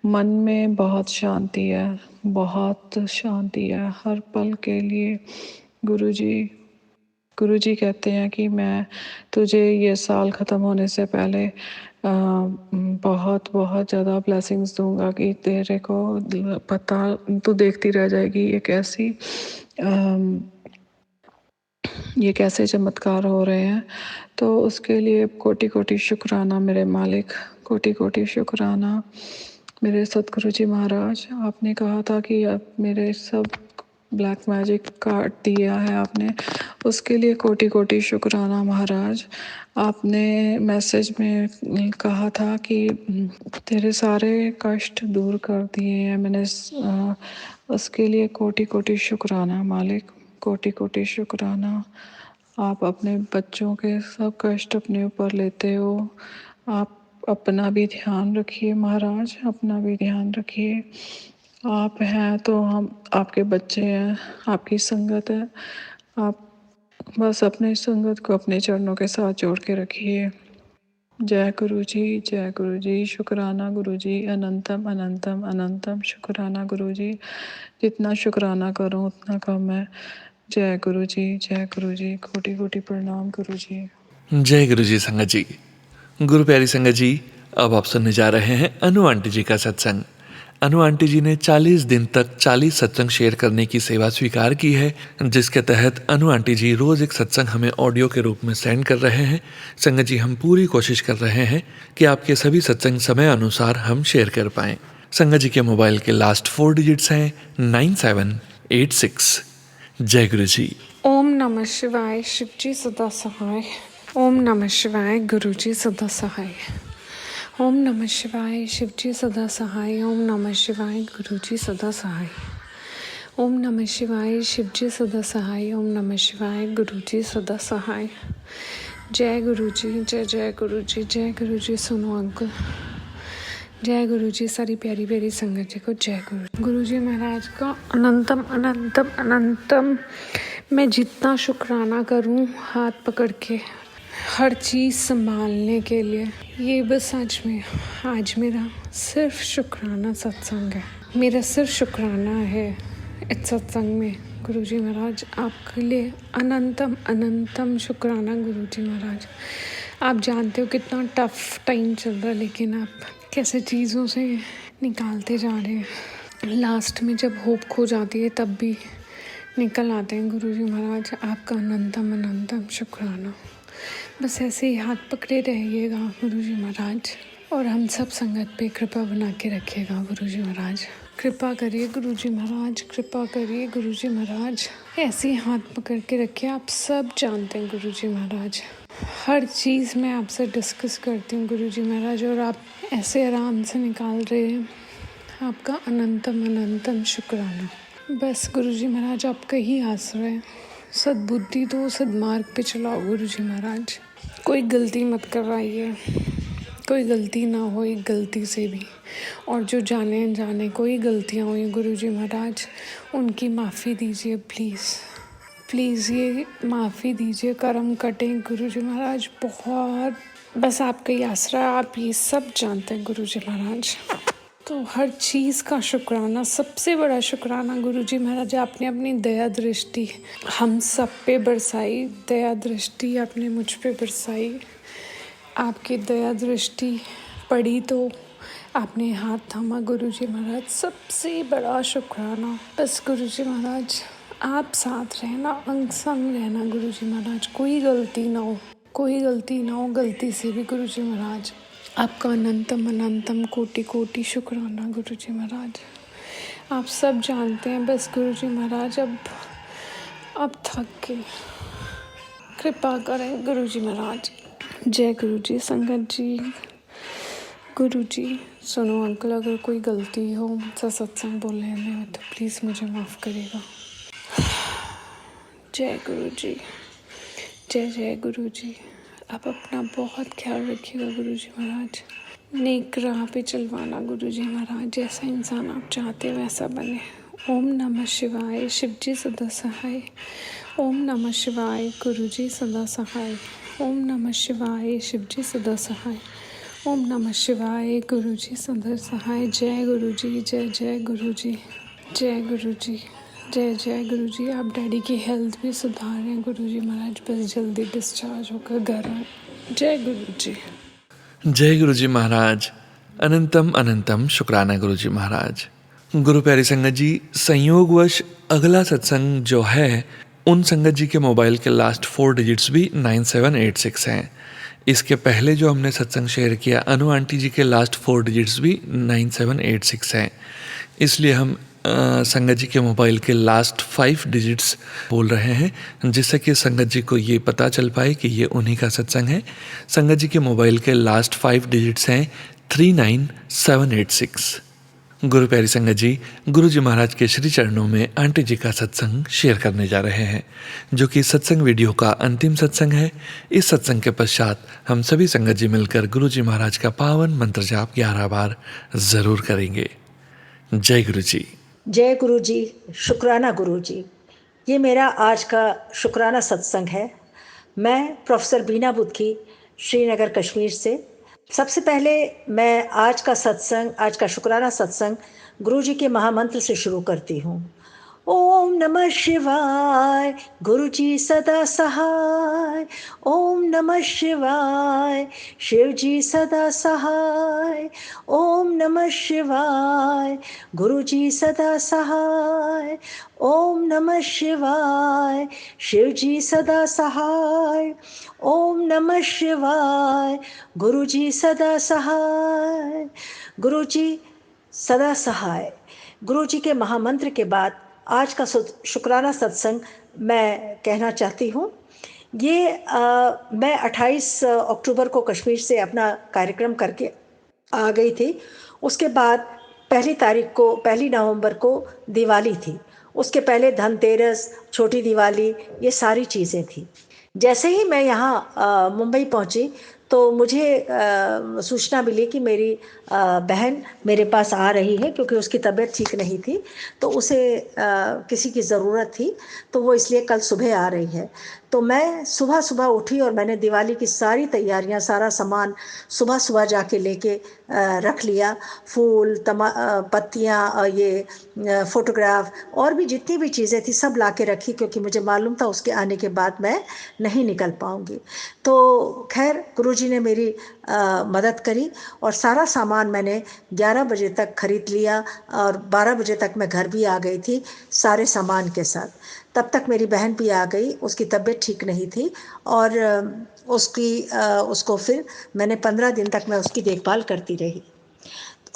S9: मन में बहुत शांति है, बहुत शांति है हर पल के लिए। गुरुजी कहते हैं कि मैं तुझे ये साल ख़त्म होने से पहले बहुत बहुत ज़्यादा ब्लेसिंग्स दूंगा कि तेरे को पता, तू देखती रह जाएगी ये कैसे चमत्कार हो रहे हैं। तो उसके लिए कोटि कोटि शुक्राना मेरे मालिक, कोटि कोटि शुक्राना मेरे सतगुरु जी महाराज। आपने कहा था कि अब मेरे सब ब्लैक मैजिक काट दिया है आपने, उसके लिए कोटि कोटि शुक्राना महाराज। आपने मैसेज में कहा था कि तेरे सारे कष्ट दूर कर दिए हैं मैंने, उसके लिए कोटि कोटि शुक्राना मालिक, कोटि कोटि शुक्राना। आप अपने बच्चों के सब कष्ट अपने ऊपर लेते हो। आप अपना भी ध्यान रखिए महाराज, अपना भी ध्यान रखिए। आप हैं तो हम आपके बच्चे हैं, आपकी संगत है। आप बस अपने संगत को अपने चरणों के साथ जोड़ के रखिए। जय गुरु जी, जय गुरु जी। शुक्राना गुरु जी, अनंतम अनंतम अनंतम शुक्राना गुरु जी। जितना शुक्राना करूं उतना कम है। जय गुरु जी, जय गुरु जी। कोटि कोटि प्रणाम गुरु जी।
S1: जय गुरु जी संगत जी। गुरु प्यारी संगत जी, अब आप सुनने जा रहे हैं अनु आंटी जी का सत्संग। अनु आंटी जी ने 40 दिन तक 40 सत्संग शेयर करने की सेवा स्वीकार की है, जिसके तहत अनु आंटी जी रोज़ एक सत्संग हमें ऑडियो के रूप में सेंड कर रहे हैं। संगत जी, हम पूरी कोशिश कर रहे हैं कि आपके सभी सत्संग समय अनुसार हम शेयर कर पाएँ। संगत जी के मोबाइल के लास्ट 4 डिजिट्स हैं 9786। जय गुरु जी।
S10: ओम नमः शिवाय, शिव जी सदा सहाय। ओम नमः शिवाय, गुरु जी सदा सहाय। ओम नमः शिवाय, शिव जी सदा सहाय। ओम नमः शिवाय, गुरु जी सदा सहाय। ओम नमः शिवाय, शिव जी सदा सहाय। ओम नमः शिवाय, गुरु जी सदा सहाय। जय गुरु जी, जय जय गुरु जी, जय गुरु जी। सुनो अंकल, जय गुरु जी। सारी प्यारी प्यारी संगत जी को जय गुरु जी महाराज का अनंतम अनंतम अनंतम। मैं जितना शुक्राना करूं हाथ पकड़ के, हर चीज़ संभालने के लिए, ये बस आज मेरा सिर्फ शुक्राना सत्संग है। मेरा सिर्फ शुक्राना है इस सत्संग में। गुरु जी महाराज आपके लिए अनंतम अनंतम शुक्राना गुरु जी महाराज। आप जानते हो कितना टफ टाइम चल रहा है, लेकिन आप कैसे चीज़ों से निकालते जा रहे हैं। लास्ट में जब होप खो जाती है तब भी निकल आते हैं गुरु जी महाराज। आपका अनंतम अनंतम शुक्राना। बस ऐसे ही हाथ पकड़े रहिएगा गुरु जी महाराज, और हम सब संगत पे कृपा बना के रखिएगा गुरु जी महाराज। कृपा करिए गुरु जी महाराज, कृपा करिए गुरु जी महाराज। ऐसे ही हाथ पकड़ के रखिए। आप सब जानते हैं गुरु जी महाराज, हर चीज़ मैं आपसे डिस्कस करती हूँ गुरु जी महाराज, और आप ऐसे आराम से निकाल रहे हैं। आपका अनंतम अनंतम शुक्राना। बस गुरु जी महाराज आपका ही आश्रय, सद्बुद्धि दो, सद्मार्ग पे चलाओ गुरु जी महाराज। कोई गलती मत करवाइए, कोई गलती ना हो एक गलती से भी, और जो जाने अनजाने कोई गलतियाँ हुई गुरु जी महाराज उनकी माफ़ी दीजिए प्लीज़ प्लीज़। ये माफ़ी दीजिए, कर्म कटें गुरु जी महाराज। बहुत बस आपका ही आसरा, आप ये सब जानते हैं गुरु जी महाराज। तो हर चीज़ का शुक्राना, सबसे बड़ा शुक्राना गुरुजी महाराज, आपने अपनी दया दृष्टि हम सब पे बरसाई, दया दृष्टि आपने मुझ पे बरसाई। आपकी दया दृष्टि पड़ी तो आपने हाथ थामा गुरुजी महाराज, सबसे बड़ा शुक्राना। बस गुरुजी महाराज आप साथ रहना, अंग संग रहना गुरुजी महाराज, कोई गलती ना हो, कोई गलती ना हो, गलती से भी गुरुजी महाराज। आपका अनंतम अनंतम कोटि कोटि शुक्राना गुरुजी महाराज। आप सब जानते हैं बस गुरुजी महाराज, अब थक के कृपा करें गुरुजी महाराज। जय गुरुजी। संगत जी, गुरुजी सुनो अंकल, अगर कोई गलती हो मुझसे सत्संग बोलने में तो प्लीज़ मुझे माफ़ करेगा। जय गुरुजी, जय जय गुरुजी। आप अपना बहुत ख्याल रखिएगा गुरुजी महाराज, नेक राह पे चलवाना गुरुजी महाराज, जैसा इंसान आप चाहते वैसा बने। ओम नमः शिवाय, शिवजी सदा सहाय। ओम नमः शिवाय, गुरुजी सदा सहाय। ओम नमः शिवाय, शिवजी सदा सहाय। ओम नमः शिवाय, गुरुजी सदा सहाय। जय गुरुजी, जय जय गुरुजी, जय गुरुजी, जय जय गुरुजी। आप डैडी की हेल्थ भी सुधारें गुरुजी महाराज, बस जल्दी डिस्चार्ज होकर घर आए। जय गुरुजी।
S1: जय गुरुजी महाराज। अनंतम अनंतम शुक्राना गुरुजी महाराज। गुरु प्यारी संगत जी, संयोगवश अगला सत्संग जो है उन संगत जी के मोबाइल के लास्ट 4 डिजिट्स भी 9786 हैं। इसके पहले जो हमने सत्संग शेयर किया अनु आंटी जी के लास्ट 4 डिजिट्स भी 9786 हैं। इसलिए हम संगत जी के मोबाइल के लास्ट 5 डिजिट्स बोल रहे हैं, जिससे कि संगत जी को ये पता चल पाए कि ये उन्हीं का सत्संग है। संगत जी के मोबाइल के लास्ट 5 डिजिट्स हैं 39786। गुरु प्यारी संगत जी, गुरु जी महाराज के श्री चरणों में आंटी जी का सत्संग शेयर करने जा रहे हैं, जो कि सत्संग वीडियो का अंतिम सत्संग है। इस सत्संग के पश्चात हम सभी संगत जी मिलकर गुरु जी महाराज का पावन मंत्र जाप 11 बार ज़रूर करेंगे। जय गुरु जी।
S11: जय गुरु जी। शुक्राना गुरु जी। ये मेरा आज का शुक्राना सत्संग है। मैं प्रोफेसर बीना बुद्धी, श्रीनगर कश्मीर से। सबसे पहले मैं आज का शुक्राना सत्संग गुरु जी के महामंत्र से शुरू करती हूँ। ओम नमः शिवाय, गुरु जी सदा सहाय। ओम नमः शिवाय, शिव जी सदा सहाय। ओम नमः शिवाय, गुरु जी सदा सहाय। ओम नमः शिवाय, शिव जी सदा सहाय। ओम नमः शिवाय, गुरु जी सदा सहाय। गुरु जी सदा सहाय, गुरु जी के महामंत्र के बाद आज का शुक्राना सत्संग मैं कहना चाहती हूँ। ये मैं 28 अक्टूबर को कश्मीर से अपना कार्यक्रम करके आ गई थी। उसके बाद पहली नवंबर को दिवाली थी। उसके पहले धनतेरस, छोटी दिवाली, ये सारी चीज़ें थी। जैसे ही मैं यहाँ मुंबई पहुँची तो मुझे सूचना मिली कि मेरी बहन मेरे पास आ रही है, क्योंकि उसकी तबीयत ठीक नहीं थी, तो उसे किसी की ज़रूरत थी, तो वो इसलिए कल सुबह आ रही है। तो मैं सुबह सुबह उठी और मैंने दिवाली की सारी तैयारियां, सारा सामान सुबह सुबह जाके लेके रख लिया। फूल, पत्तियाँ, ये फ़ोटोग्राफ और भी जितनी भी चीज़ें थी सब ला के रखी, क्योंकि मुझे मालूम था उसके आने के बाद मैं नहीं निकल पाऊँगी। तो खैर गुरुजी ने मेरी मदद करी और सारा सामान मैंने 11 बजे तक खरीद लिया और 12 बजे तक मैं घर भी आ गई थी सारे सामान के साथ। तब तक मेरी बहन भी आ गई, उसकी तबीयत ठीक नहीं थी और उसको फिर मैंने 15 दिन तक मैं उसकी देखभाल करती रही।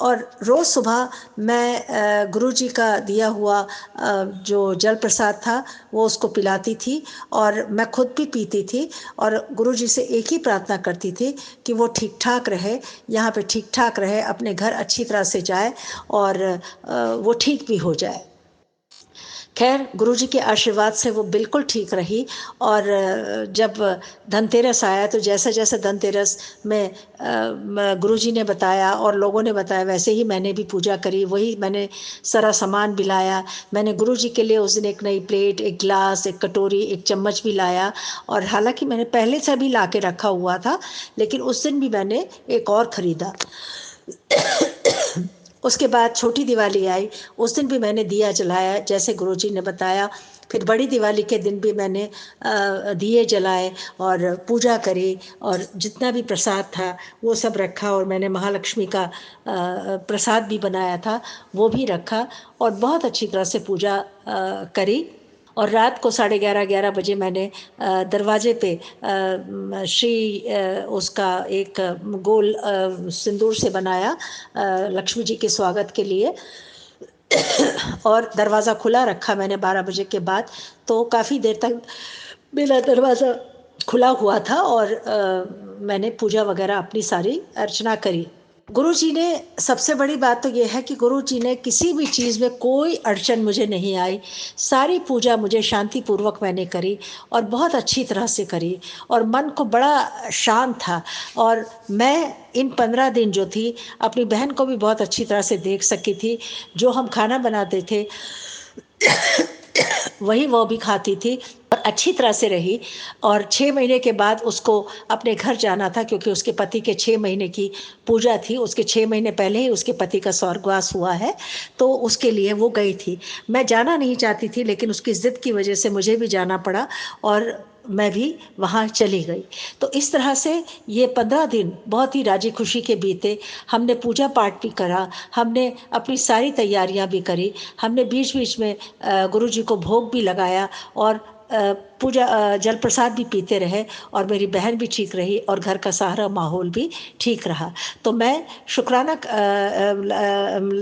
S11: और रोज़ सुबह मैं गुरुजी का दिया हुआ जो जल प्रसाद था वो उसको पिलाती थी और मैं खुद भी पीती थी और गुरुजी से एक ही प्रार्थना करती थी कि वो ठीक ठाक रहे, यहाँ पे ठीक ठाक रहे, अपने घर अच्छी तरह से जाए और वो ठीक भी हो जाए। खैर गुरुजी के आशीर्वाद से वो बिल्कुल ठीक रही। और जब धनतेरस आया तो जैसे जैसे धनतेरस में गुरुजी ने बताया और लोगों ने बताया, वैसे ही मैंने भी पूजा करी। वही मैंने सारा सामान भी लाया। मैंने गुरुजी के लिए उस दिन एक नई प्लेट, एक गिलास, एक कटोरी, एक चम्मच भी लाया। और हालांकि मैंने पहले से भी ला के रखा हुआ था, लेकिन उस दिन भी मैंने एक और ख़रीदा। उसके बाद छोटी दिवाली आई, उस दिन भी मैंने दिया जलाया जैसे गुरुजी ने बताया। फिर बड़ी दिवाली के दिन भी मैंने दिए जलाए और पूजा करी और जितना भी प्रसाद था वो सब रखा और मैंने महालक्ष्मी का प्रसाद भी बनाया था वो भी रखा और बहुत अच्छी तरह से पूजा करी। और रात को 11:30 बजे मैंने दरवाजे पे उसका एक गोल सिंदूर से बनाया लक्ष्मी जी के स्वागत के लिए और दरवाज़ा खुला रखा मैंने 12 बजे के बाद। तो काफ़ी देर तक मेरा दरवाज़ा खुला हुआ था और मैंने पूजा वगैरह अपनी सारी अर्चना करी। गुरुजी ने सबसे बड़ी बात तो ये है कि गुरुजी ने किसी भी चीज़ में कोई अड़चन मुझे नहीं आई। सारी पूजा मुझे शांतिपूर्वक मैंने करी और बहुत अच्छी तरह से करी और मन को बड़ा शांत था। और मैं इन 15 दिन जो थी अपनी बहन को भी बहुत अच्छी तरह से देख सकी थी। जो हम खाना बनाते थे वही वो भी खाती थी और अच्छी तरह से रही। और 6 महीने के बाद उसको अपने घर जाना था क्योंकि उसके पति के 6 महीने की पूजा थी। उसके 6 महीने पहले ही उसके पति का स्वर्गवास हुआ है, तो उसके लिए वो गई थी। मैं जाना नहीं चाहती थी लेकिन उसकी ज़िद की वजह से मुझे भी जाना पड़ा और मैं भी वहाँ चली गई। तो इस तरह से ये 15 दिन बहुत ही राजी खुशी के बीते। हमने पूजा पाठ भी करा, हमने अपनी सारी तैयारियां भी करी, हमने बीच बीच में गुरुजी को भोग भी लगाया और पूजा जल प्रसाद भी पीते रहे और मेरी बहन भी ठीक रही और घर का सारा माहौल भी ठीक रहा। तो मैं शुक्राना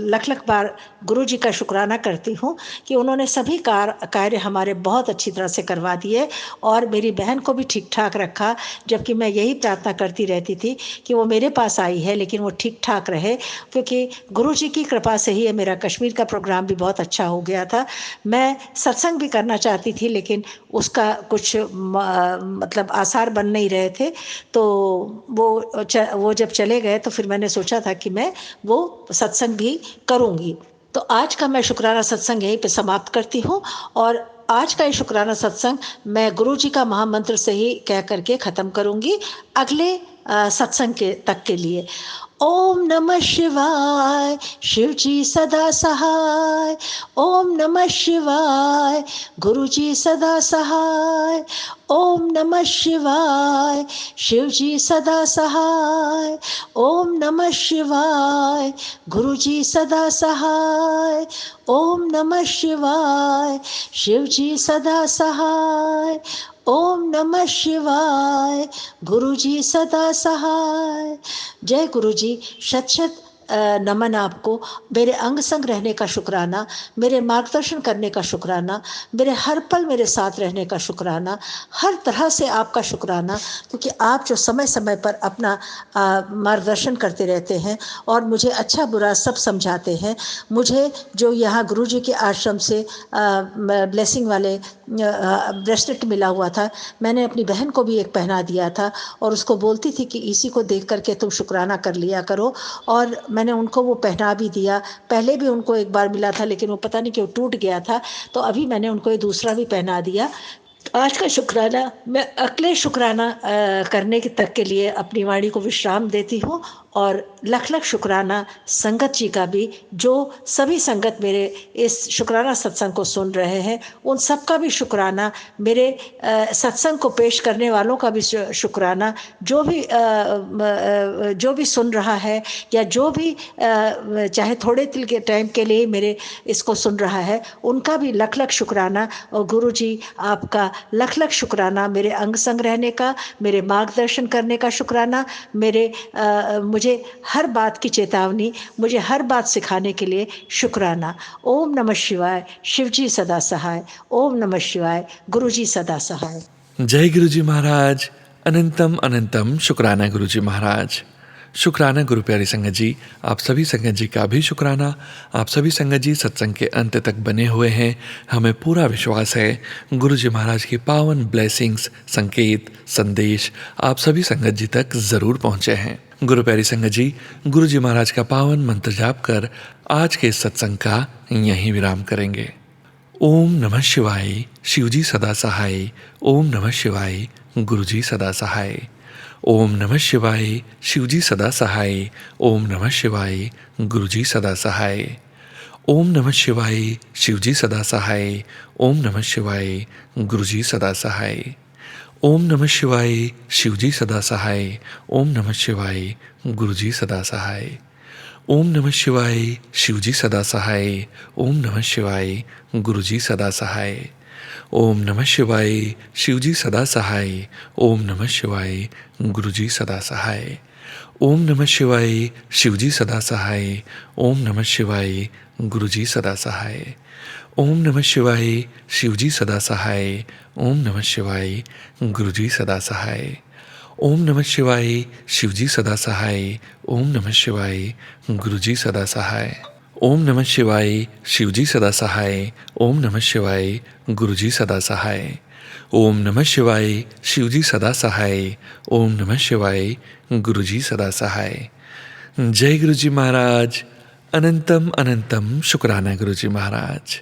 S11: लख लख बार गुरुजी का शुक्राना करती हूँ कि उन्होंने सभी कार्य हमारे बहुत अच्छी तरह से करवा दिए और मेरी बहन को भी ठीक ठाक रखा। जबकि मैं यही प्रार्थना करती रहती थी कि वो मेरे पास आई है लेकिन वो ठीक ठाक रहे, क्योंकि गुरुजी की कृपा से ही मेरा कश्मीर का प्रोग्राम भी बहुत अच्छा हो गया था। मैं सत्संग भी करना चाहती थी लेकिन उसका कुछ मतलब आसार बन नहीं रहे थे। तो वो जब चले गए तो फिर मैंने सोचा था कि मैं वो सत्संग भी करूँगी। तो आज का मैं शुक्राना सत्संग यहीं पे समाप्त करती हूँ और आज का ये शुक्राना सत्संग मैं गुरुजी का महामंत्र से ही कह करके ख़त्म करूँगी अगले सत्संग तक के लिए। ओम नमः शिवाय, शिव जी सदा सहाय। ओम नमः शिवाय, गुरु जी सदा सहाय। ओम नमः शिवाय, शिव जी सदा सहाय। ओम नमः शिवाय, गुरु जी सदा सहाय। ओम नमः शिवाय, शिव जी सदा सहाय। ओम नमः शिवाय, गुरु जी सदा सहाय। जय गुरु जी। शत शत नमन आपको। मेरे अंग संग रहने का शुक्राना, मेरे मार्गदर्शन करने का शुक्राना, मेरे हर पल मेरे साथ रहने का शुक्राना, हर तरह से आपका शुक्राना, क्योंकि आप जो समय समय पर अपना मार्गदर्शन करते रहते हैं और मुझे अच्छा बुरा सब समझाते हैं। मुझे जो यहाँ गुरुजी के आश्रम से ब्लेसिंग वाले ब्रेसलेट मिला हुआ था, मैंने अपनी बहन को भी एक पहना दिया था और उसको बोलती थी कि इसी को देख करके तुम शुक्राना कर लिया करो, और मैंने उनको वो पहना भी दिया। पहले भी उनको एक बार मिला था लेकिन वो पता नहीं क्यों टूट गया था, तो अभी मैंने उनको ये दूसरा भी पहना दिया। आज का शुक्राना मैं अगले शुक्राना करने तक के लिए अपनी वाणी को विश्राम देती हूँ और लख लख शुक्राना संगत जी का भी, जो सभी संगत मेरे इस शुक्राना सत्संग को सुन रहे हैं उन सब का भी शुक्राना, मेरे सत्संग को पेश करने वालों का भी शुक्राना, जो भी सुन रहा है या जो भी चाहे थोड़े दिल के टाइम के लिए मेरे इसको सुन रहा है उनका भी लख लख शुक्राना। और गुरु जी आपका लख लख शुक्राना, मेरे अंग संग रहने का, मेरे मार्गदर्शन करने का शुक्राना, मुझे हर बात की चेतावनी, मुझे हर बात सिखाने के लिए शुक्राना। ओम नमः शिवाय, शिव जी सदा सहाय। ओम नमः शिवाय, गुरु जी सदा सहाय।
S1: जय गुरु जी महाराज। अनंतम अनंतम शुक्राना गुरु जी महाराज। शुक्राना गुरु प्यारी संगत जी। आप सभी संगत जी का भी शुक्राना। आप सभी संगत जी सत्संग के अंत तक बने हुए हैं। हमें पूरा विश्वास है गुरु जी महाराज की पावन ब्लेसिंग्स, संकेत, संदेश आप सभी संगत जी तक ज़रूर पहुँचे हैं। गुरु प्यारी संगत जी, गुरु जी महाराज का पावन मंत्र जाप कर आज के सत्संग का यहीं विराम करेंगे। ओम नमः शिवाय, शिव जी सदा सहाय। ओम नमः शिवाय, गुरु जी सदा सहाय। ओम नमः शिवाय शिवजी सदा सहाय। ओम नमः शिवाय गुरुजी सदा सहाय। ओम नमः शिवाय शिवजी सदा सहाय। ओम नमः शिवाय गुरुजी सदा सहाय। ओम नमः शिवाय शिवजी सदा सहाय। ओम नमः शिवाय गुरुजी सदा सहाय। ओम नमः शिवाय शिवजी सदा सहाय। ओम नमः शिवाय गुरुजी सदा सहाय। ओम नमः शिवाय शिवजी सदा सहाय। ओम नमः शिवाय गुरुजी सदा सहाय। ओम नमः शिवाय शिवजी सदा सहाय। ओम नमः शिवाय गुरुजी सदा सहाय। ओम नमः शिवाय शिवजी सदा सहाय। ओम नमः शिवाय गुरुजी सदा सहाय। ओम नमः शिवाय शिवजी सदा सहाय। ओम नमः शिवाय गुरुजी सदा सहाय। ओम नमः शिवाय शिवजी सदा सहाय। ओम नमः शिवाय गुरुजी सदा सहाय। ओम नमः शिवाय शिवजी सदा सहाय। ओम नमः शिवाय गुरुजी सदा सहाय। जय गुरुजी महाराज। अनंतम अनंतम शुक्राना गुरुजी महाराज।